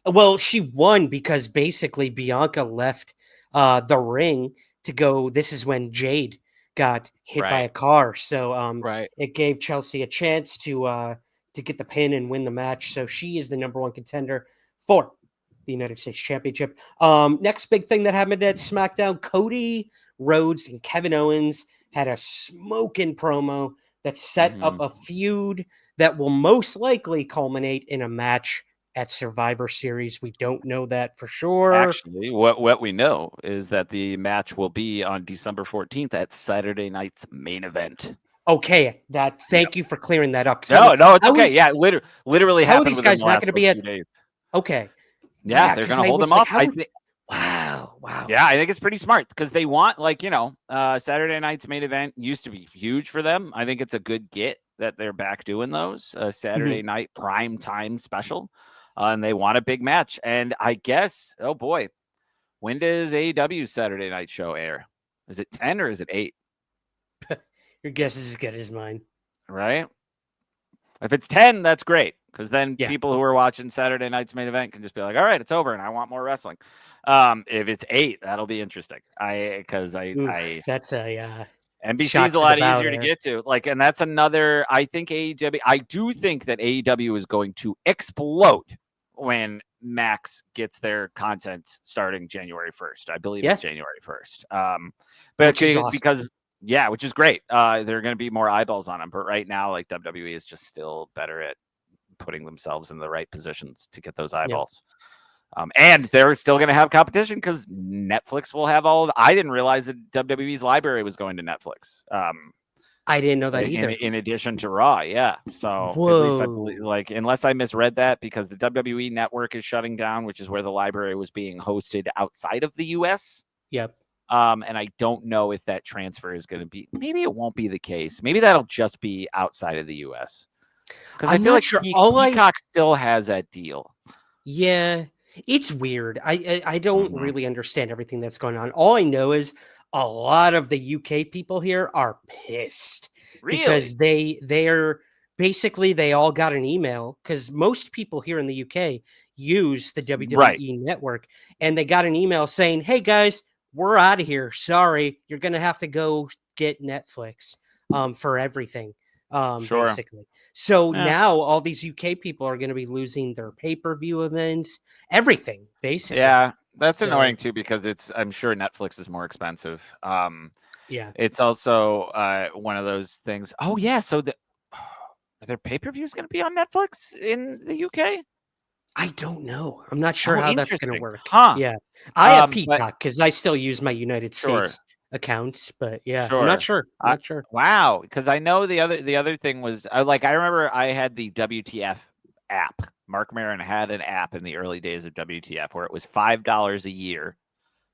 [SPEAKER 4] Well, she won because basically Bianca left the ring to go. This is when Jade got hit by a car, so it gave Chelsea a chance to get the pin and win the match. So she is the number one contender for the United States Championship. Next big thing that happened at SmackDown: Cody Rhodes and Kevin Owens had a smoking promo that set up a feud that will most likely culminate in a match at Survivor Series. We don't know that for sure.
[SPEAKER 3] Actually, what we know is that the match will be on December 14th at Saturday night's main event.
[SPEAKER 4] Okay, thank you for clearing that up.
[SPEAKER 3] No, it's okay. Literally happened.
[SPEAKER 4] These guys not going to be at?
[SPEAKER 3] Days.
[SPEAKER 4] Okay.
[SPEAKER 3] Yeah, they're going to hold them off. I think.
[SPEAKER 4] Wow.
[SPEAKER 3] Yeah, I think it's pretty smart because they want, Saturday night's main event used to be huge for them. I think it's a good get that they're back doing those Saturday night prime time special, and they want a big match. And I guess, oh boy, when does AEW's Saturday night show air? Is it 10 or is it 8?
[SPEAKER 4] Your guess is as good as mine.
[SPEAKER 3] Right? If it's 10, that's great. Because then people who are watching Saturday night's main event can just be like, all right, it's over and I want more wrestling. If it's 8, that'll be interesting.
[SPEAKER 4] That's a
[SPEAKER 3] NBC is a lot easier to get to. Like, and that's another. I think AEW. I do think that AEW is going to explode when Max gets their content starting January 1st. I believe it's January 1st. But awesome. Because which is great. There are going to be more eyeballs on them. But right now, like WWE is just still better at putting themselves in the right positions to get those eyeballs. And they're still going to have competition because Netflix will have all. I didn't realize that WWE's library was going to Netflix.
[SPEAKER 4] I didn't know that either.
[SPEAKER 3] In addition to Raw, yeah. So at least I believe, like, unless I misread that, because the WWE network is shutting down, which is where the library was being hosted outside of the U.S.
[SPEAKER 4] Yep.
[SPEAKER 3] And I don't know if that transfer is going to be. Maybe it won't be the case. Maybe that'll just be outside of the U.S. Because I feel like Peacock still has that deal.
[SPEAKER 4] Yeah. It's weird. I don't really understand everything that's going on. All I know is a lot of the UK people here are pissed because they're basically they all got an email because most people here in the UK use the WWE network, and they got an email saying, "Hey guys, we're out of here. Sorry, you're gonna have to go get Netflix for everything." Basically. So now all these UK people are going to be losing their pay-per-view events, everything, basically.
[SPEAKER 3] Yeah, that's annoying too, because I'm sure Netflix is more expensive. It's also one of those things. Oh yeah, so are their pay-per-views going to be on Netflix in the UK?
[SPEAKER 4] I don't know. I'm not sure how that's going to work.
[SPEAKER 3] Huh?
[SPEAKER 4] Yeah, I have Peacock because I still use my United States accounts, but I'm not sure.
[SPEAKER 3] Wow, because I know the other thing was I remember I had the WTF app. Mark Maron had an app in the early days of WTF where it was $5 a year,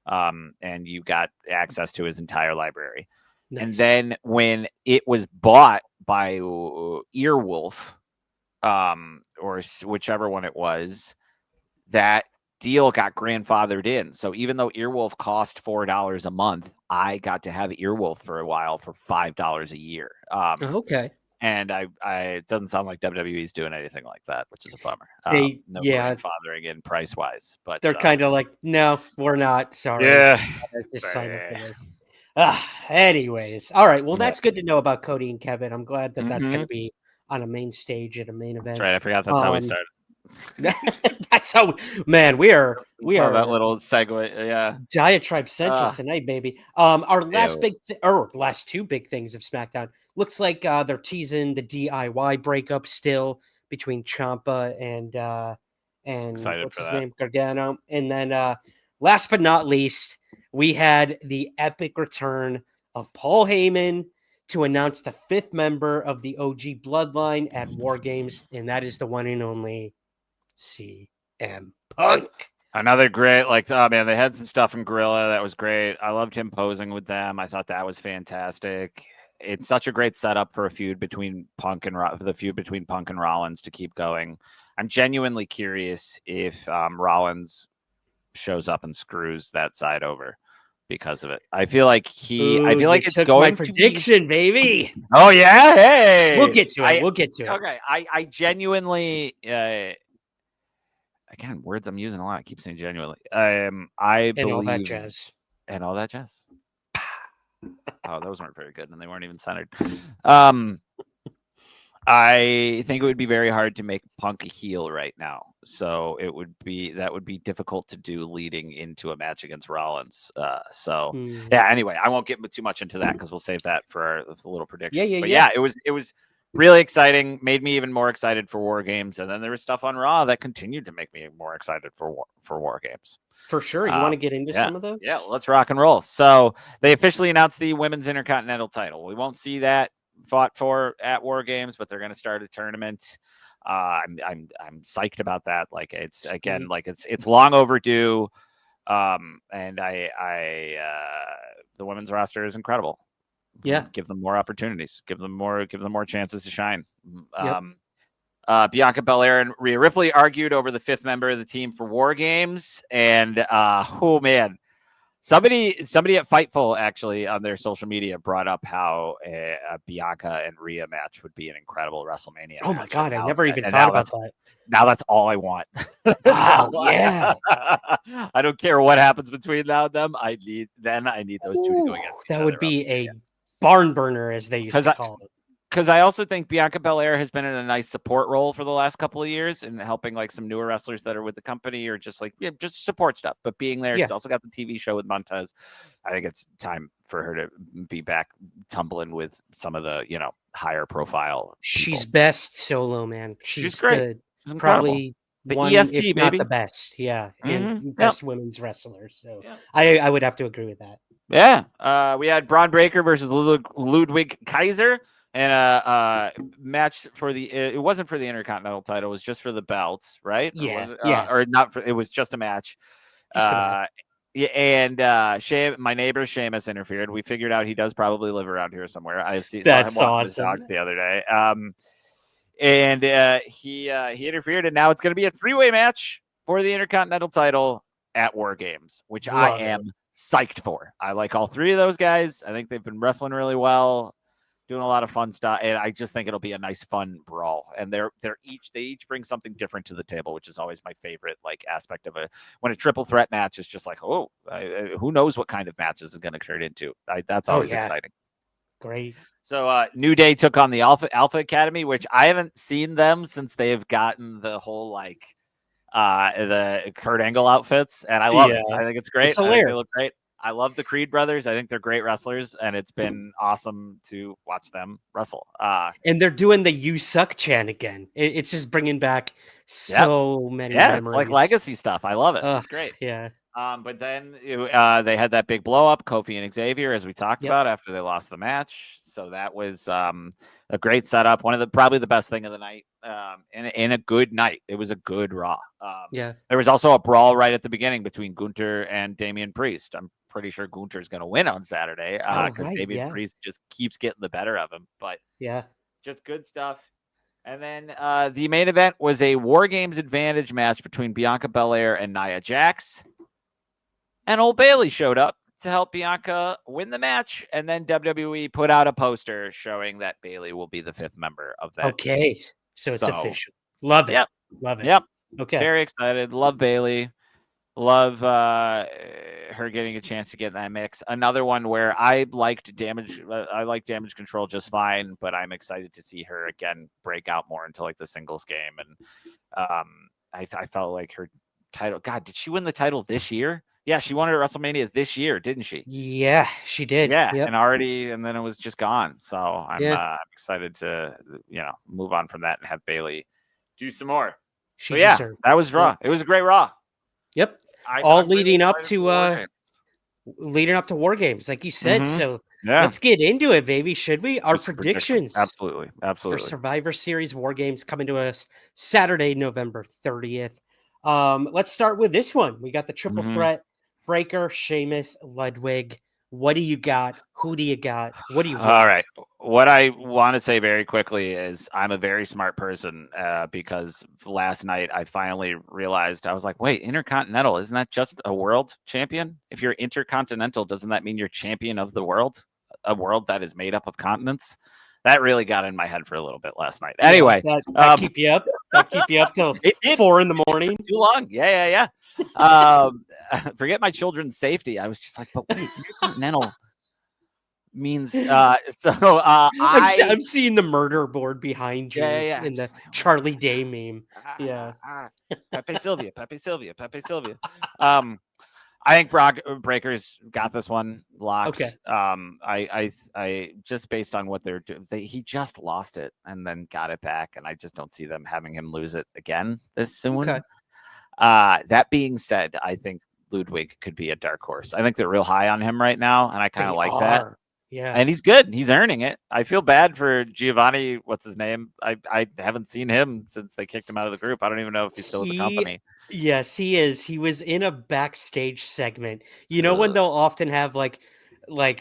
[SPEAKER 3] and you got access to his entire library. Nice. And then when it was bought by Earwolf, or whichever one it was, that deal got grandfathered in. So even though Earwolf cost $4 a month, I got to have Earwolf for a while for $5 a year.
[SPEAKER 4] Okay.
[SPEAKER 3] And it doesn't sound like WWE's doing anything like that, which is a bummer. No grandfathering in price wise, but
[SPEAKER 4] they're kind of like, no, we're not. Sorry.
[SPEAKER 3] Yeah.
[SPEAKER 4] Just sign up for this. Anyways, all right. Well, that's good to know about Cody and Kevin. I'm glad that that's going to be on a main stage at a main event.
[SPEAKER 3] That's right. I forgot that's how we started.
[SPEAKER 4] That's how, man, we are
[SPEAKER 3] that little segue.
[SPEAKER 4] Diatribe Central tonight, baby. Our last two big things of SmackDown looks like they're teasing the DIY breakup still between Ciampa and what's his name, Gargano. And then last but not least, we had the epic return of Paul Heyman to announce the 5th member of the OG Bloodline at WarGames, and that is the one and only CM Punk.
[SPEAKER 3] Another great, man, they had some stuff from Gorilla that was great. I loved him posing with them. I thought that was fantastic. It's such a great setup for a feud between Punk and Rollins to keep going. I'm genuinely curious if Rollins shows up and screws that side over because of it. I feel like it's going
[SPEAKER 4] to prediction, baby.
[SPEAKER 3] Oh yeah, hey,
[SPEAKER 4] we'll get to it.
[SPEAKER 3] Okay, I genuinely. Again, words I'm using a lot. I keep saying genuinely. I believe
[SPEAKER 4] all that jazz.
[SPEAKER 3] And all that jazz. Oh, those weren't very good, and they weren't even centered. I think it would be very hard to make Punk a heel right now. So that would be difficult to do leading into a match against Rollins. Anyway, I won't get too much into that because we'll save that for a little predictions. It was really exciting. Made me even more excited for WarGames, and then there was stuff on Raw that continued to make me more excited for WarGames.
[SPEAKER 4] For sure. You want to get into some of those?
[SPEAKER 3] Yeah, let's rock and roll. So they officially announced the Women's Intercontinental title. We won't see that fought for at WarGames, but they're going to start a tournament. I'm psyched about that. It's long overdue. And the women's roster is incredible.
[SPEAKER 4] Yeah.
[SPEAKER 3] Give them more opportunities. Give them more chances to shine. Bianca Belair and Rhea Ripley argued over the 5th member of the team for WarGames. And somebody at Fightful actually on their social media brought up how a Bianca and Rhea match would be an incredible WrestleMania.
[SPEAKER 4] Oh my God, I never even thought about that.
[SPEAKER 3] Now that's all I want.
[SPEAKER 4] Yeah.
[SPEAKER 3] I don't care what happens between now and them. I need those two to go against each
[SPEAKER 4] that
[SPEAKER 3] other
[SPEAKER 4] would be a barn burner, as they used to call it.
[SPEAKER 3] Because I also think Bianca Belair has been in a nice support role for the last couple of years and helping like some newer wrestlers that are with the company or just like just support stuff. But being there, she's also got the TV show with Montez. I think it's time for her to be back tumbling with some of the higher profile.
[SPEAKER 4] She's best solo, man.
[SPEAKER 3] She's great. She's
[SPEAKER 4] probably
[SPEAKER 3] the
[SPEAKER 4] one,
[SPEAKER 3] EST,
[SPEAKER 4] if
[SPEAKER 3] baby.
[SPEAKER 4] not the best. Yeah, and best women's wrestler. So I would have to agree with that.
[SPEAKER 3] Yeah, we had Braun Breaker versus Ludwig Kaiser. And a match for it wasn't for the Intercontinental title, it was just for the belts, right? Or not for, it was just a match. And my neighbor Sheamus interfered. We figured out he does probably live around here somewhere. I saw him walking his dogs the other day. And he interfered, and now it's going to be a 3-way match for the Intercontinental title at WarGames, which I am psyched for. I like all three of those guys. I think they've been wrestling really well, doing a lot of fun stuff, and I just think it'll be a nice, fun brawl. And they each bring something different to the table, which is always my favorite like aspect of when a triple threat match is just like, who knows what kind of match this is going to turn into. That's always exciting.
[SPEAKER 4] Great.
[SPEAKER 3] So New Day took on the Alpha Academy, which I haven't seen them since they've gotten the whole like the Kurt Angle outfits, and I love it. I think it's great. I think they look great. I love the Creed brothers. I think they're great wrestlers, and it's been awesome to watch them wrestle.
[SPEAKER 4] And they're doing the "You Suck" chant again. It's just bringing back so many memories.
[SPEAKER 3] It's like legacy stuff. I love it. It's great.
[SPEAKER 4] Yeah.
[SPEAKER 3] But then they had that big blow up, Kofi and Xavier, as we talked about after they lost the match. So that was a great setup. Probably the best thing of the night. In a good night. It was a good Raw. There was also a brawl right at the beginning between Gunther and Damian Priest. I'm pretty sure Gunther's going to win on Saturday because Damian Priest just keeps getting the better of him. But just good stuff. And then the main event was a WarGames advantage match between Bianca Belair and Nia Jax. And Old Bailey showed up to help Bianca win the match. And then WWE put out a poster showing that Bailey will be the 5th member of that.
[SPEAKER 4] Okay. So it's official. Love it.
[SPEAKER 3] Yep.
[SPEAKER 4] Love it.
[SPEAKER 3] Yep.
[SPEAKER 4] Okay.
[SPEAKER 3] Very excited. Love Bailey. Love her getting a chance to get in that mix. Another one where I liked damage control just fine, but I'm excited to see her again break out more into like the singles game. And I felt like her title. God, did she win the title this year? Yeah, she won it at WrestleMania this year, didn't she?
[SPEAKER 4] Yeah, she did.
[SPEAKER 3] Yeah, and then it was just gone. So I'm excited to move on from that and have Bailey do some more. That was Raw. It was a great Raw.
[SPEAKER 4] Yep. All leading up to WarGames, like you said. So let's get into it, baby. Should we? Our predictions.
[SPEAKER 3] Absolutely.
[SPEAKER 4] For Survivor Series WarGames coming to us Saturday, November 30th. Let's start with this one. We got the triple threat: Breaker, Sheamus, Ludwig. What do you got? Who do you got? What do you want?
[SPEAKER 3] All right. What I want to say very quickly is I'm a very smart person because last night I finally realized, I was like, wait, Intercontinental, isn't that just a world champion? If you're Intercontinental, doesn't that mean you're champion of the world? A world that is made up of continents? That really got in my head for a little bit last night. Anyway,
[SPEAKER 4] that keep you up. That keep you up till 4 a.m. Too
[SPEAKER 3] long. Yeah. Forget my children's safety. I was just like, but wait, Intercontinental means
[SPEAKER 4] I'm seeing the murder board behind you in the Charlie Day meme.
[SPEAKER 3] Pepe Sylvia. I think Breaker's got this one locked.
[SPEAKER 4] Okay.
[SPEAKER 3] I just based on what they're doing, he just lost it and then got it back, and I just don't see them having him lose it again this soon.
[SPEAKER 4] Okay.
[SPEAKER 3] That being said, I think Ludwig could be a dark horse. I think they're real high on him right now, and I kind of like that.
[SPEAKER 4] Yeah.
[SPEAKER 3] And he's good. He's earning it. I feel bad for Giovanni. What's his name? I haven't seen him since they kicked him out of the group. I don't even know if he's still with the company.
[SPEAKER 4] Yes, he is. He was in a backstage segment. You know when they'll often have like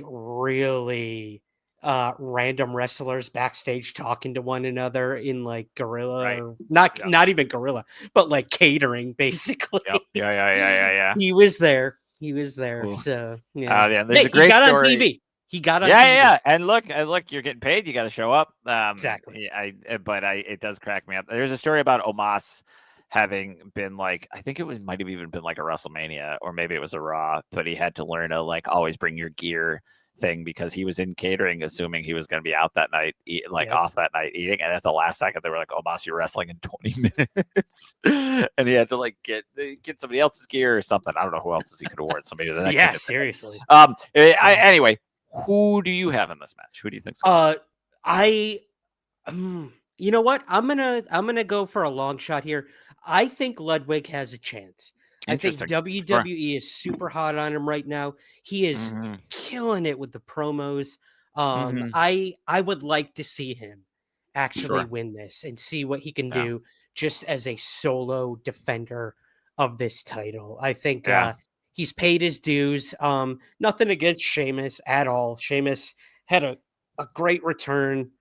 [SPEAKER 4] really random wrestlers backstage talking to one another in like Gorilla, or not even Gorilla, but like catering basically.
[SPEAKER 3] Yeah.
[SPEAKER 4] He was there. Ooh. So
[SPEAKER 3] there's a great story.
[SPEAKER 4] On TV. He got on TV.
[SPEAKER 3] Yeah. And look, you're getting paid. You got to show up.
[SPEAKER 4] Exactly.
[SPEAKER 3] It does crack me up. There's a story about Omos having been like, I think it might have even been like a WrestleMania, or maybe it was a Raw, but he had to learn to like always bring your gear thing because he was in catering, assuming he was going to be out that night, off that night eating. And at the last second, they were like, "Oh, boss, you're wrestling in 20 minutes," and he had to like get somebody else's gear or something. I don't know who else he could have worn. Somebody that
[SPEAKER 4] yeah, seriously.
[SPEAKER 3] Anyway, who do you have in this match? Who do you think's
[SPEAKER 4] you know what? I'm gonna go for a long shot here. I think Ludwig has a chance. I think WWE is super hot on him right now. He is killing it with the promos. I would like to see him actually win this and see what he can do just as a solo defender of this title. I think he's paid his dues. Nothing against Sheamus at all. Sheamus had a great return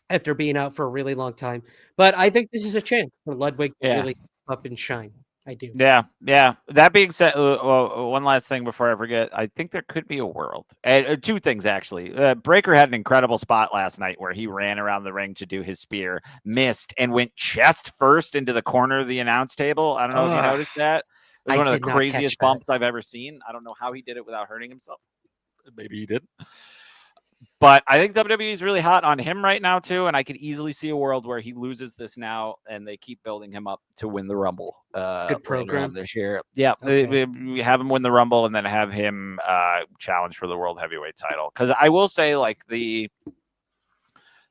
[SPEAKER 4] after being out for a really long time. But I think this is a chance for Ludwig to really up and shine. I do.
[SPEAKER 3] Yeah. That being said, one last thing before I forget, I think there could be a world. Two things, actually. Breaker had an incredible spot last night where he ran around the ring to do his spear, missed, and went chest first into the corner of the announce table. I don't know if you noticed that. It was one of the craziest bumps I've ever seen. I don't know how he did it without hurting himself. Maybe he did. But I think WWE is really hot on him right now, too. And I could easily see a world where he loses this now and they keep building him up to win the Rumble.
[SPEAKER 4] Good program
[SPEAKER 3] this year. Yeah. We have him win the Rumble and then have him challenge for the World Heavyweight title. Because I will say, like, the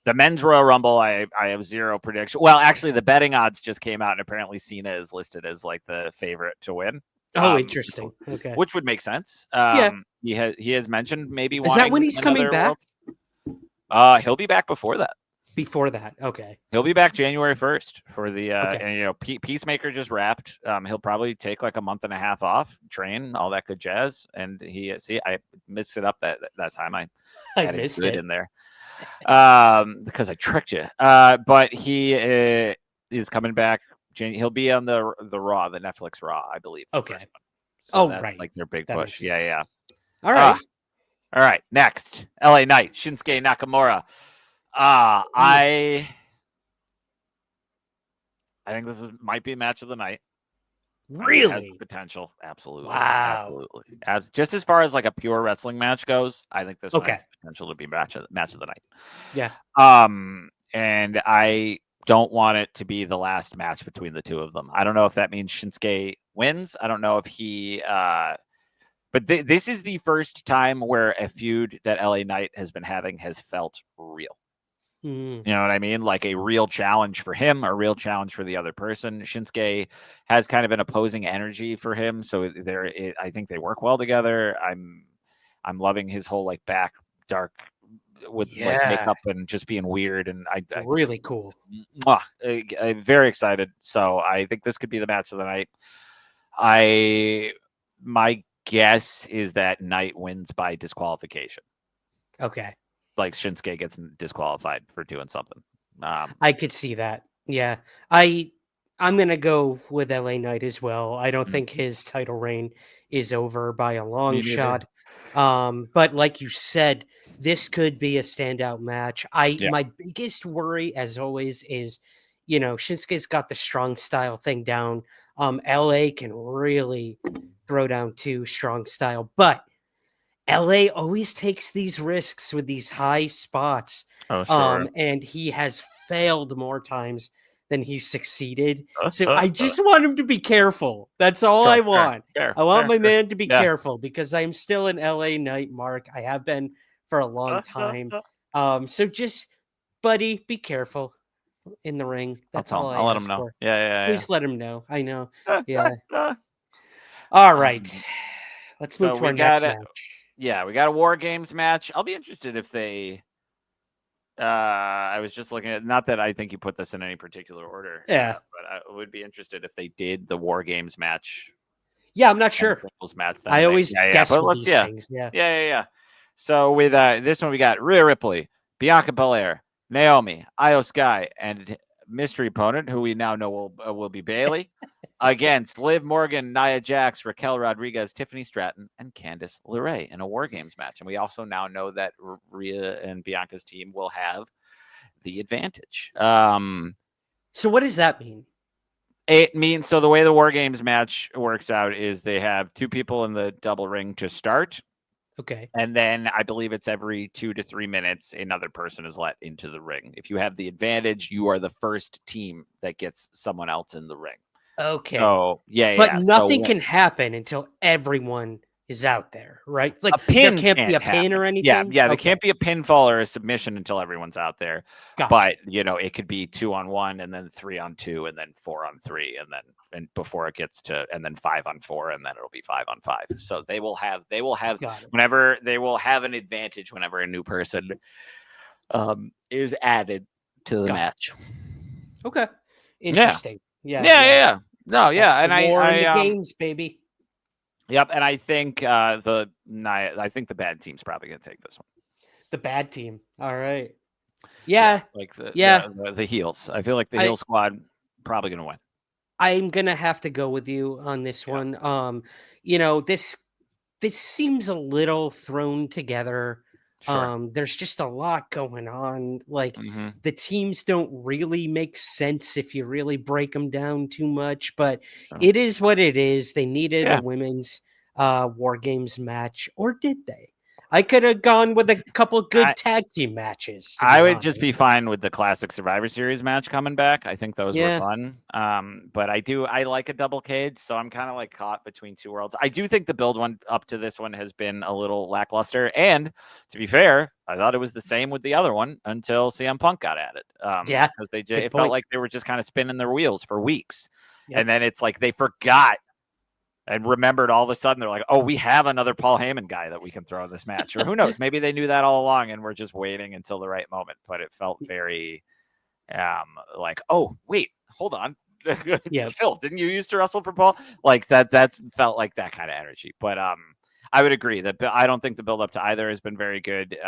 [SPEAKER 3] men's Royal Rumble, I have zero prediction. Well, actually, the betting odds just came out and apparently Cena is listed as like the favorite to win.
[SPEAKER 4] Oh, interesting. Okay.
[SPEAKER 3] Which would make sense. He has mentioned maybe
[SPEAKER 4] is that when he's coming back?
[SPEAKER 3] He'll be back before that.
[SPEAKER 4] Before that, okay.
[SPEAKER 3] He'll be back January 1st for the and Peacemaker just wrapped. He'll probably take like a month and a half off, train, all that good jazz. And I missed it up that time. I missed it in there because I tricked you. But he is coming back. He'll be on the Raw, the Netflix Raw, I believe.
[SPEAKER 4] Okay.
[SPEAKER 3] So that's like their big push. Yeah.
[SPEAKER 4] All right.
[SPEAKER 3] All right. Next, LA Knight, Shinsuke Nakamura. I think this might be a match of the night.
[SPEAKER 4] Really?
[SPEAKER 3] It has the potential. Absolutely.
[SPEAKER 4] Wow.
[SPEAKER 3] Absolutely. Just as far as like a pure wrestling match goes, I think this has the potential to be match of the night.
[SPEAKER 4] Yeah.
[SPEAKER 3] And I don't want it to be the last match between the two of them. I don't know if that means Shinsuke wins. I don't know if he but this is the first time where a feud that LA Knight has been having has felt real. You know what I mean? Like a real challenge for him, a real challenge for the other person. Shinsuke has kind of an opposing energy for him, so I think they work well together. I'm loving his whole like back dark with like makeup and just being weird, and I
[SPEAKER 4] really cool.
[SPEAKER 3] I'm very excited. So I think this could be the match of the night. My guess is that Knight wins by disqualification.
[SPEAKER 4] Okay.
[SPEAKER 3] Like Shinsuke gets disqualified for doing something.
[SPEAKER 4] I could see that. Yeah. I'm going to go with LA Knight as well. I don't think his title reign is over by a long shot. But like you said, this could be a standout match. My biggest worry, as always, is, Shinsuke's got the strong style thing down. LA can really throw down too strong style, but LA always takes these risks with these high spots.
[SPEAKER 3] Oh, sure.
[SPEAKER 4] And he has failed more times than he succeeded. So I just want him to be careful. That's all I want. I want my man to be careful because I'm still an LA Knight mark. I have been for a long time. So just, buddy, be careful in the ring. That's all
[SPEAKER 3] I'll let him know.
[SPEAKER 4] For.
[SPEAKER 3] Yeah.
[SPEAKER 4] Please let him know. I know. Yeah. All right. Let's move to our next match.
[SPEAKER 3] Yeah, we got a WarGames match. I'll be interested if they I was just looking at, not that I think you put this in any particular order.
[SPEAKER 4] Yeah.
[SPEAKER 3] But I would be interested if they did the WarGames match.
[SPEAKER 4] Yeah, I'm not sure.
[SPEAKER 3] Match
[SPEAKER 4] I always guess these things.
[SPEAKER 3] Yeah. So with this one, we got Rhea Ripley, Bianca Belair, Naomi, Io Sky, and mystery opponent, who we now know will be Bayley, against Liv Morgan, Nia Jax, Raquel Rodriguez, Tiffany Stratton, and Candice LeRae in a WarGames match. And we also now know that Rhea and Bianca's team will have the advantage.
[SPEAKER 4] So what does that mean?
[SPEAKER 3] It means, so the way the WarGames match works out is they have two people in the double ring to start.
[SPEAKER 4] Okay.
[SPEAKER 3] And then I believe it's every 2 to 3 minutes, another person is let into the ring. If you have the advantage, you are the first team that gets someone else in the ring.
[SPEAKER 4] Okay.
[SPEAKER 3] So,
[SPEAKER 4] But
[SPEAKER 3] yeah.
[SPEAKER 4] nothing can happen until everyone is out there, right? Like,
[SPEAKER 3] A pin
[SPEAKER 4] there can't be a pin
[SPEAKER 3] happen.
[SPEAKER 4] or anything?
[SPEAKER 3] Yeah, there
[SPEAKER 4] Okay.
[SPEAKER 3] can't be a pinfall or a submission until everyone's out there.
[SPEAKER 4] Gotcha.
[SPEAKER 3] But, it could be 2-on-1 and then 3-on-2 and then 4-on-3 and before it gets to and then 5-on-4 and then it'll be 5-on-5. So they will have
[SPEAKER 4] Got it.
[SPEAKER 3] whenever they will have an advantage whenever a new person is added to the match.
[SPEAKER 4] Okay. Interesting. Yeah.
[SPEAKER 3] Yeah. No, yeah.
[SPEAKER 4] That's the
[SPEAKER 3] And
[SPEAKER 4] war in the games, baby.
[SPEAKER 3] Yep, and I think I think the bad team's probably going to take this one.
[SPEAKER 4] The bad team. All right. Yeah.
[SPEAKER 3] Like
[SPEAKER 4] Yeah.
[SPEAKER 3] the heels. I feel like the heel squad probably going to win.
[SPEAKER 4] I'm going to have to go with you on this one. This seems a little thrown together.
[SPEAKER 3] Sure.
[SPEAKER 4] There's just a lot going on. Like,
[SPEAKER 3] Mhm.
[SPEAKER 4] the teams don't really make sense if you really break them down too much, but
[SPEAKER 3] Oh.
[SPEAKER 4] it is what it is. They needed
[SPEAKER 3] Yeah.
[SPEAKER 4] a women's WarGames match, or did they? I could have gone with a couple good tag team matches.
[SPEAKER 3] I would just be fine with the classic Survivor Series match coming back. I think those were fun. But I like a double cage, so I'm kind of like caught between two worlds. I do think the build one up to this one has been a little lackluster. And to be fair, I thought it was the same with the other one until CM Punk got at it. Because it felt like they were just kind of spinning their wheels for weeks. Yep. And then it's like they forgot and remembered all of a sudden. They're like, oh, we have another Paul Heyman guy that we can throw in this match. Or who knows? Maybe they knew that all along and we're just waiting until the right moment. But it felt very like, oh, wait, hold on. Yeah, Phil, didn't you used to wrestle for Paul? Like that felt like that kind of energy. But I would agree that I don't think the build up to either has been very good.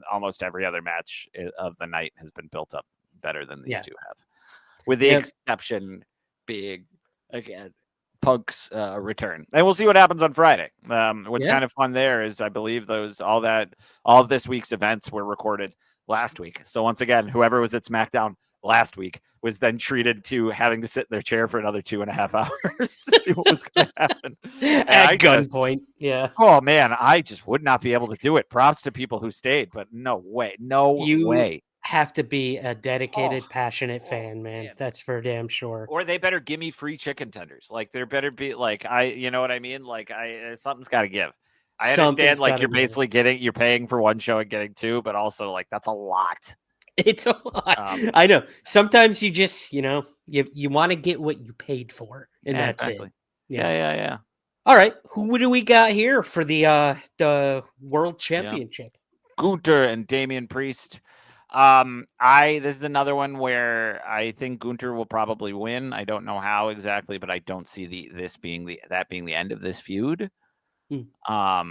[SPEAKER 3] Almost every other match of the night has been built up better than these two have. With the exception being, again, Punk's return, and we'll see what happens on Friday. What's kind of fun there is I believe all of this week's events were recorded last week. So once again, whoever was at SmackDown last week was then treated to having to sit in their chair for another 2.5 hours to see what was going to happen
[SPEAKER 4] at gunpoint. Yeah.
[SPEAKER 3] Oh man, I just would not be able to do it. Props to people who stayed, but no way, way.
[SPEAKER 4] Have to be a dedicated, passionate fan, man. That's for damn sure.
[SPEAKER 3] Or they better give me free chicken tenders. Like there better be like you know what I mean? Like something's got to give. I understand like you're paying for one show and getting two, but also like that's a lot.
[SPEAKER 4] It's a lot. I know. Sometimes you just, you want to get what you paid for, and that's
[SPEAKER 3] exactly.
[SPEAKER 4] it.
[SPEAKER 3] Yeah.
[SPEAKER 4] All right, who do we got here for the World Championship?
[SPEAKER 3] Gunther and Damian Priest. This is another one where I think Gunther will probably win. I don't know how exactly, but I don't see that being the end of this feud. My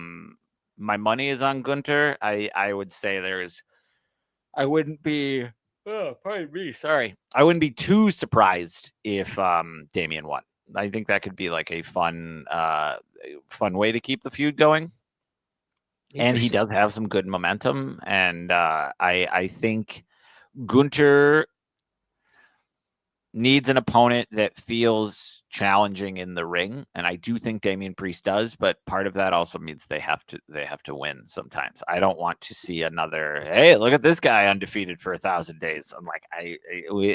[SPEAKER 3] money is on Gunther. I would say I wouldn't be pardon me, sorry. I wouldn't be too surprised if Damian won. I think that could be like a fun way to keep the feud going. And he does have some good momentum. And I think Gunther needs an opponent that feels challenging in the ring. And I do think Damian Priest does, but part of that also means they have to win sometimes. I don't want to see another, hey, look at this guy undefeated for 1,000 days. I'm like,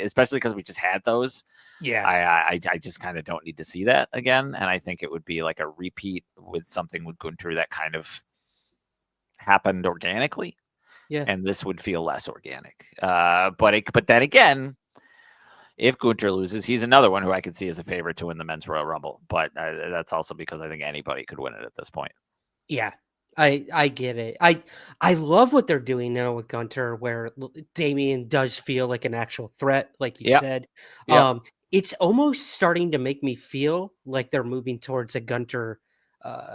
[SPEAKER 3] especially because we just had those.
[SPEAKER 4] Yeah.
[SPEAKER 3] I just kind of don't need to see that again. And I think it would be like a repeat with something with Gunther that kind of happened organically.
[SPEAKER 4] Yeah.
[SPEAKER 3] And this would feel less organic. But then again, if Gunther loses, he's another one who I could see as a favorite to win the Men's Royal Rumble. But that's also because I think anybody could win it at this point.
[SPEAKER 4] Yeah, I get it. I love what they're doing now with Gunther, where Damian does feel like an actual threat, like you said.
[SPEAKER 3] Yep.
[SPEAKER 4] It's almost starting to make me feel like they're moving towards a Gunther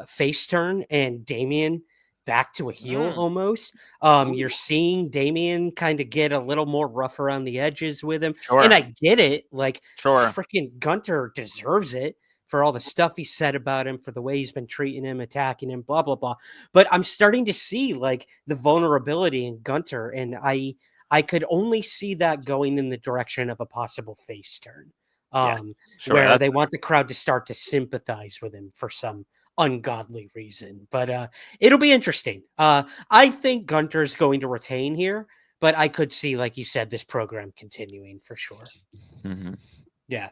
[SPEAKER 4] face turn and Damian back to a heel almost. You're seeing Damian kind of get a little more rough around the edges with him.
[SPEAKER 3] Sure.
[SPEAKER 4] And I get it. Like,
[SPEAKER 3] sure,
[SPEAKER 4] freaking Gunther deserves it for all the stuff he said about him, for the way he's been treating him, attacking him, blah, blah, blah. But I'm starting to see like the vulnerability in Gunther. And I could only see that going in the direction of a possible face turn. Where they want the crowd to start to sympathize with him for some ungodly reason. But it'll be interesting. I think Gunter's going to retain here, but I could see, like you said, this program continuing for sure.
[SPEAKER 3] Mm-hmm.
[SPEAKER 4] Yeah.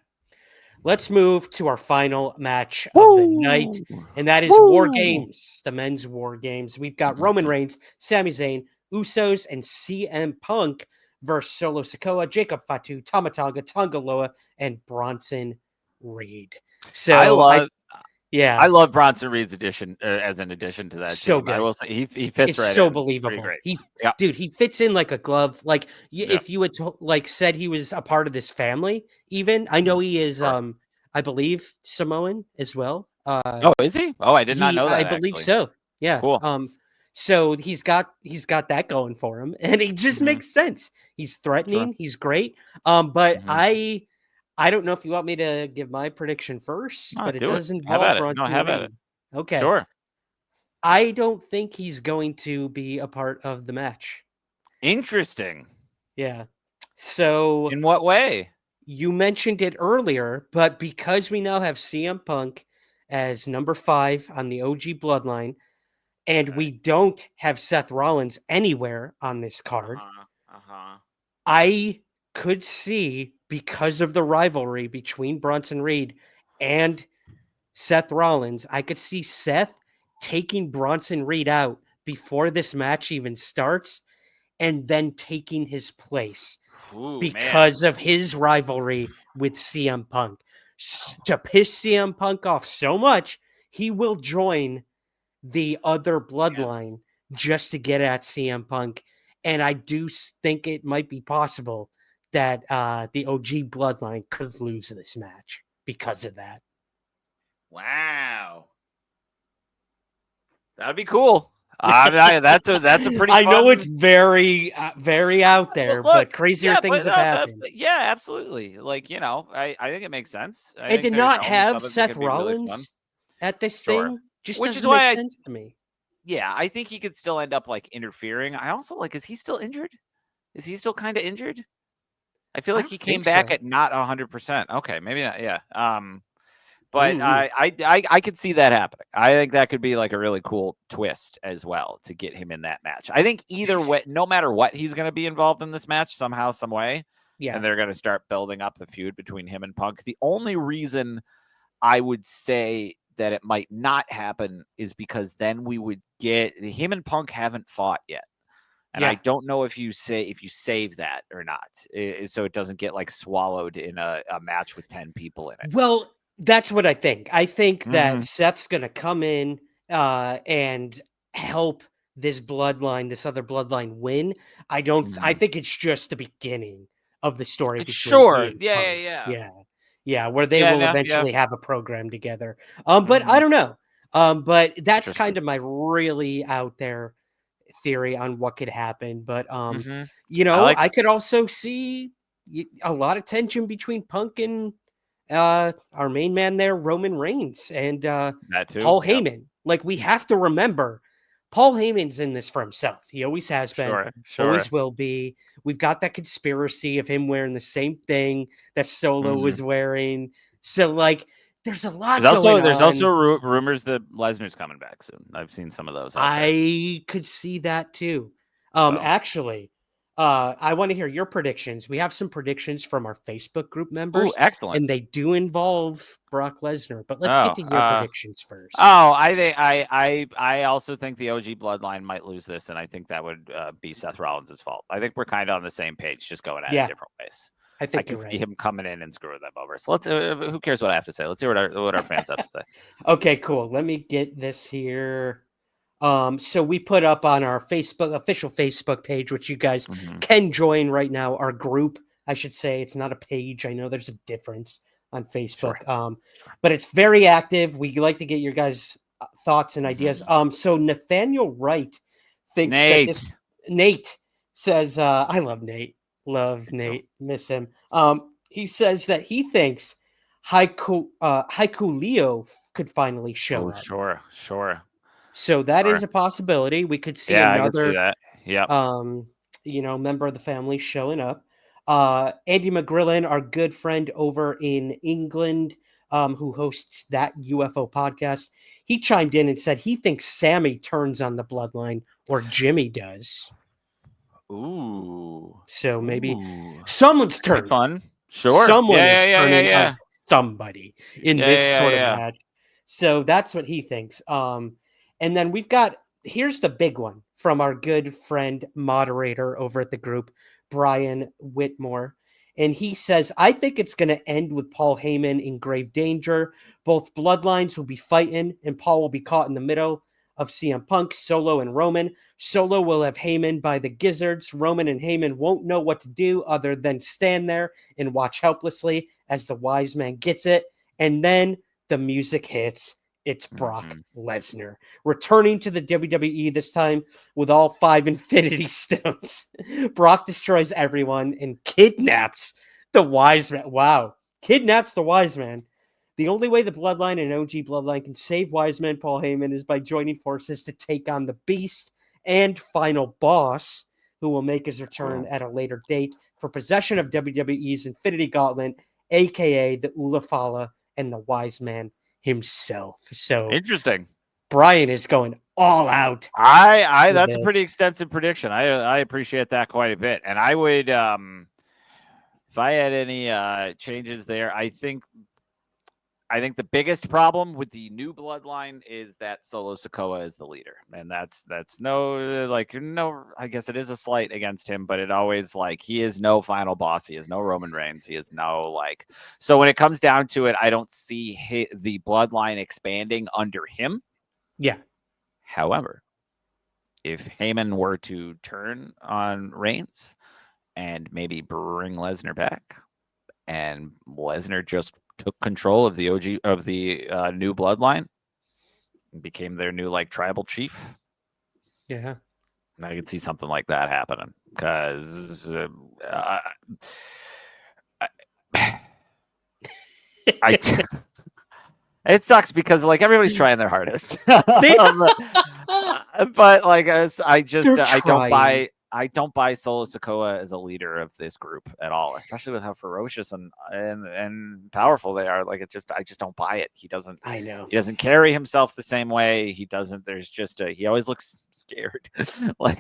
[SPEAKER 4] Let's move to our final match of the night, and that is WarGames, the men's WarGames. We've got Roman Reigns, Sami Zayn, Usos, and CM Punk versus Solo Sikoa, Jacob Fatu, Tama Tonga, Tonga Loa, and Bronson Reed. So
[SPEAKER 3] I love Bronson Reed's addition as an addition to that
[SPEAKER 4] so
[SPEAKER 3] team.
[SPEAKER 4] good.
[SPEAKER 3] I will say he fits
[SPEAKER 4] It's
[SPEAKER 3] right
[SPEAKER 4] so
[SPEAKER 3] in.
[SPEAKER 4] believable.
[SPEAKER 3] Great.
[SPEAKER 4] Dude, he fits in like a glove. Like if you had said he was a part of this family, even I know he is.
[SPEAKER 3] Sure.
[SPEAKER 4] I believe Samoan as well.
[SPEAKER 3] Oh, is he? Oh, I did not know that.
[SPEAKER 4] I believe
[SPEAKER 3] Actually.
[SPEAKER 4] so. Yeah.
[SPEAKER 3] Cool.
[SPEAKER 4] So he's got that going for him, and he just makes sense. He's threatening.
[SPEAKER 3] Sure.
[SPEAKER 4] He's great. But I don't know if you want me to give my prediction first, but it does involve Bronson Reed. Okay.
[SPEAKER 3] Sure.
[SPEAKER 4] I don't think he's going to be a part of the match.
[SPEAKER 3] Interesting.
[SPEAKER 4] Yeah. So
[SPEAKER 3] in what way?
[SPEAKER 4] You mentioned it earlier, but because we now have CM Punk as number 5 on the OG bloodline, and we don't have Seth Rollins anywhere on this card, I could see, because of the rivalry between Bronson Reed and Seth Rollins, I could see Seth taking Bronson Reed out before this match even starts and then taking his place because of his rivalry with CM Punk. To piss CM Punk off so much, he will join the other bloodline just to get at CM Punk. And I do think it might be possible that the OG bloodline could lose this match because of that.
[SPEAKER 3] Wow. That'd be cool. That's a pretty.
[SPEAKER 4] I know it's very out there, but crazier things have happened.
[SPEAKER 3] Yeah, absolutely. Like, I think it makes sense.
[SPEAKER 4] And to not have Seth Rollins at this thing just doesn't make sense to me.
[SPEAKER 3] Yeah, I think he could still end up like interfering. I also is he still injured? Is he still kind of injured? I feel like he came back at not 100%. Okay, maybe not. Yeah. But I could see that happening. I think that could be like a really cool twist as well to get him in that match. I think either way, no matter what, he's going to be involved in this match somehow, some way.
[SPEAKER 4] Yeah.
[SPEAKER 3] And they're going to start building up the feud between him and Punk. The only reason I would say that it might not happen is because then we would get him and Punk haven't fought yet. And I don't know if you save that or not, so it doesn't get like swallowed in a match with 10 people in it.
[SPEAKER 4] Well, that's what I think. I think that Seth's going to come in and help this other bloodline win. I think it's just the beginning of the story.
[SPEAKER 3] Sure. Yeah.
[SPEAKER 4] Where they will eventually have a program together. But I don't know. But that's kind of my really out there theory on what could happen. But I could also see a lot of tension between Punk and our main man there, Roman Reigns, and Paul Heyman. Like, we have to remember, Paul Heyman's in this for himself. He always has been, always will be. We've got that conspiracy of him wearing the same thing that Solo was wearing. So, like, there's a lot going on.
[SPEAKER 3] There's also rumors that Lesnar's coming back soon. I've seen some of those.
[SPEAKER 4] I could see that too. Actually, I want to hear your predictions. We have some predictions from our Facebook group members.
[SPEAKER 3] Ooh, excellent.
[SPEAKER 4] And they do involve Brock Lesnar, but let's get to your predictions first.
[SPEAKER 3] I think I also think the OG bloodline might lose this, and I think that would be Seth Rollins' fault. I think we're kind of on the same page, just going at it different ways.
[SPEAKER 4] I think
[SPEAKER 3] I can see him coming in and screwing them over. So let's. Who cares what I have to say? Let's hear what our fans have to say.
[SPEAKER 4] Okay, cool. Let me get this here. So we put up on our official Facebook page, which you guys can join right now. Our group, I should say, it's not a page. I know there's a difference on Facebook, but it's very active. We like to get your guys' thoughts and ideas. So Nathaniel Wright thinks that Nate says, I love Nate. Love Nate. Miss him. He says that he thinks Haiku Leo could finally show up.
[SPEAKER 3] Sure.
[SPEAKER 4] So that is a possibility. We could see another
[SPEAKER 3] I could see that.
[SPEAKER 4] member of the family showing up. Andy McGrillen, our good friend over in England, who hosts that UFO podcast, he chimed in and said he thinks Sammy turns on the bloodline or Jimmy does.
[SPEAKER 3] Ooh.
[SPEAKER 4] So maybe
[SPEAKER 3] Ooh.
[SPEAKER 4] someone's turning.
[SPEAKER 3] Fun. Sure.
[SPEAKER 4] Someone is turning on somebody in this sort of
[SPEAKER 3] Yeah.
[SPEAKER 4] match. So that's what he thinks. And then we've got, here's the big one from our good friend moderator over at the group, Brian Whitmore. And he says, I think it's going to end with Paul Heyman in grave danger. Both bloodlines will be fighting, and Paul will be caught in the middle of CM Punk, Solo, and Roman. Solo will have Heyman by the gizzards. Roman and Heyman won't know what to do other than stand there and watch helplessly as the wise man gets it. And then the music hits. It's Brock Lesnar returning to the WWE, this time with all 5 Infinity Stones. Brock destroys everyone and kidnaps the wise man. Wow. Kidnaps the wise man. The only way the Bloodline and OG Bloodline can save Wiseman Paul Heyman is by joining forces to take on the Beast and Final Boss, who will make his return at a later date for possession of WWE's Infinity Gauntlet, aka the Ulafala and the Wise Man himself. So
[SPEAKER 3] interesting.
[SPEAKER 4] Brian is going all out.
[SPEAKER 3] That's a pretty extensive prediction. I appreciate that quite a bit. And I would, if I had any changes there, I think the biggest problem with the new bloodline is that Solo Sikoa is the leader. And that's no, I guess it is a slight against him, but it always he is no final boss. He is no Roman Reigns. He is no so when it comes down to it, I don't see the bloodline expanding under him.
[SPEAKER 4] Yeah.
[SPEAKER 3] However, if Heyman were to turn on Reigns and maybe bring Lesnar back, and Lesnar just took control of the OG of the new bloodline and became their new tribal chief.
[SPEAKER 4] Yeah,
[SPEAKER 3] I could see something like that happening because it sucks because everybody's trying their hardest, but I don't buy Solo Sikoa as a leader of this group at all, especially with how ferocious and powerful they are. I just don't buy it. He doesn't.
[SPEAKER 4] I know.
[SPEAKER 3] He doesn't carry himself the same way. He doesn't. There's just he always looks scared, but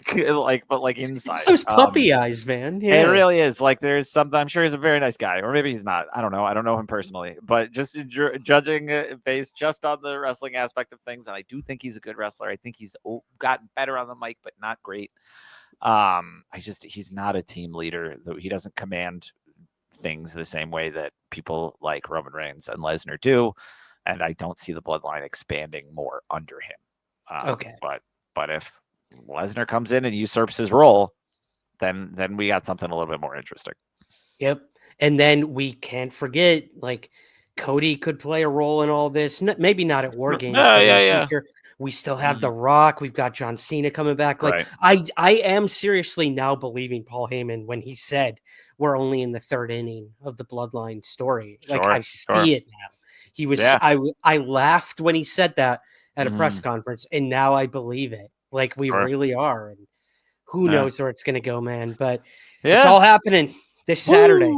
[SPEAKER 3] inside.
[SPEAKER 4] It's those puppy eyes, man. Yeah.
[SPEAKER 3] It really is. There's something. I'm sure he's a very nice guy, or maybe he's not. I don't know. I don't know him personally, but just judging based just on the wrestling aspect of things, and I do think he's a good wrestler. I think he's gotten better on the mic, but not great. He's not a team leader, though. He doesn't command things the same way that people like Roman Reigns and Lesnar do, and I don't see the bloodline expanding more under him.
[SPEAKER 4] Okay,
[SPEAKER 3] but if Lesnar comes in and usurps his role, then we got something a little bit more interesting.
[SPEAKER 4] Yep, and then we can't forget Cody could play a role in all this. Maybe not at WarGames.
[SPEAKER 3] Yeah.
[SPEAKER 4] We still have The Rock. We've got John Cena coming back.
[SPEAKER 3] Right.
[SPEAKER 4] I am seriously now believing Paul Heyman when he said we're only in the 3rd inning of the Bloodline story. I see it now. He was. Yeah. I laughed when he said that at a press conference, and now I believe it. We really are. And who knows where it's going to go, man? But it's all happening this Saturday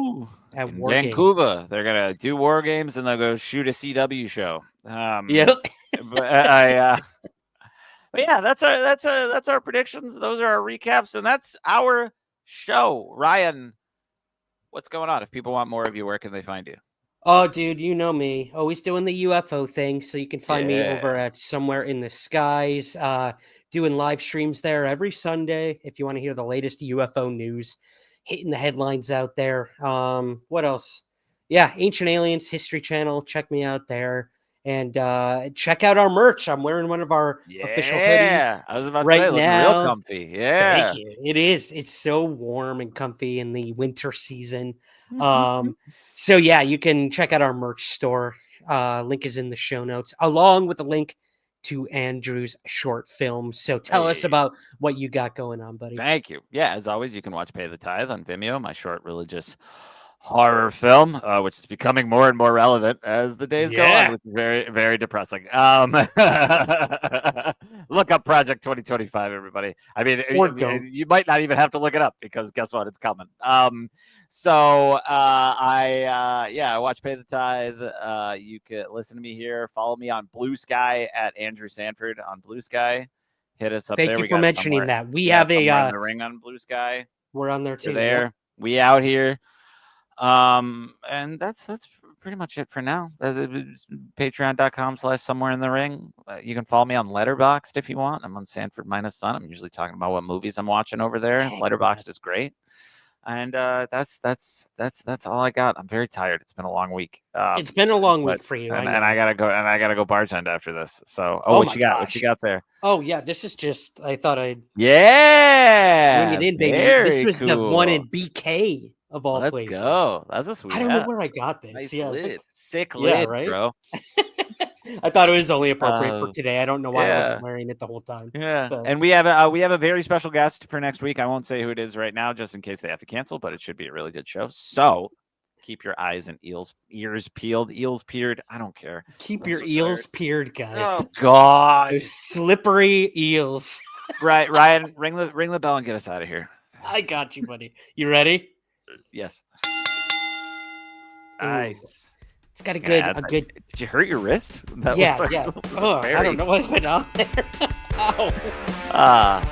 [SPEAKER 4] at
[SPEAKER 3] Vancouver. They're gonna do WarGames and they'll go shoot a CW show.
[SPEAKER 4] Yep.
[SPEAKER 3] But yeah, that's our predictions. Those are our recaps, and that's our show. Ryan, what's going on? If people want more of you, where can they find you?
[SPEAKER 4] Oh, dude, you know me. Always doing the UFO thing, so you can find me over at Somewhere in the Skies, doing live streams there every Sunday if you want to hear the latest UFO news, hitting the headlines out there. What else? Yeah, Ancient Aliens History Channel. Check me out there. And check out our merch. I'm wearing one of our official hoodies.
[SPEAKER 3] Yeah, I was about
[SPEAKER 4] right
[SPEAKER 3] to say,
[SPEAKER 4] now.
[SPEAKER 3] Real comfy. Yeah,
[SPEAKER 4] thank you. It is. It's so warm and comfy in the winter season. So yeah, you can check out our merch store. Link is in the show notes, along with a link to Andrew's short film. So tell us about what you got going on, buddy.
[SPEAKER 3] Thank you. Yeah, as always, you can watch Pay the Tithe on Vimeo, my short religious horror film, which is becoming more and more relevant as the days go on, which is very, very depressing. Look, Look up Project 2025, everybody. I mean, you might not even have to look it up because guess what? It's coming. I watch Pay the Tithe. You can listen to me here. Follow me on Blue Sky at Andrew Sanford on Blue Sky. Hit us up there.
[SPEAKER 4] Thank you for mentioning that. We have
[SPEAKER 3] in the ring on Blue Sky.
[SPEAKER 4] We're on there too.
[SPEAKER 3] You're there. Yeah. We out here. And that's pretty much it for now. Patreon.com/somewhere in the ring. You can follow me on Letterboxd if you want. I'm on Sanford minus Sun. I'm usually talking about what movies I'm watching over there. Letterboxd is great. And that's all I got. I'm very tired. It's been a long week.
[SPEAKER 4] It's been a long week for you.
[SPEAKER 3] And I gotta go bartend after this. So what you got? What you got there?
[SPEAKER 4] Oh yeah, this is just I thought I'd
[SPEAKER 3] bring
[SPEAKER 4] it in, baby. This was the one in BK. Of all places.
[SPEAKER 3] Let's go. That's a sweet.
[SPEAKER 4] I don't know where I got this.
[SPEAKER 3] Nice lid. Sick lid,
[SPEAKER 4] right?
[SPEAKER 3] Bro.
[SPEAKER 4] I thought it was only appropriate for today. I don't know why I wasn't wearing it the whole time.
[SPEAKER 3] Yeah. So. And we have a very special guest for next week. I won't say who it is right now, just in case they have to cancel, but it should be a really good show. So keep your eyes and ears peeled. Eels peered. I don't care.
[SPEAKER 4] Keep your eels peered, guys.
[SPEAKER 3] Oh God.
[SPEAKER 4] Those slippery eels.
[SPEAKER 3] Right, Ryan, ring the bell and get us out of here.
[SPEAKER 4] I got you, buddy. You ready?
[SPEAKER 3] Yes.
[SPEAKER 4] Ooh.
[SPEAKER 3] Nice.
[SPEAKER 4] It's got a good.
[SPEAKER 3] Did you hurt your wrist?
[SPEAKER 4] Yeah. Oh, I don't know what went on there. Ow.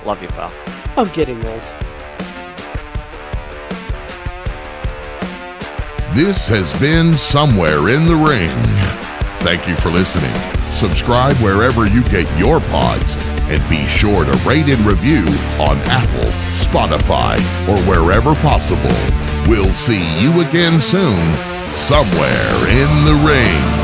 [SPEAKER 3] Love you, pal.
[SPEAKER 4] I'm getting old.
[SPEAKER 2] This has been Somewhere in the Ring. Thank you for listening. Subscribe wherever you get your pods, and be sure to rate and review on Apple, Spotify, or wherever possible. We'll see you again soon, somewhere in the ring.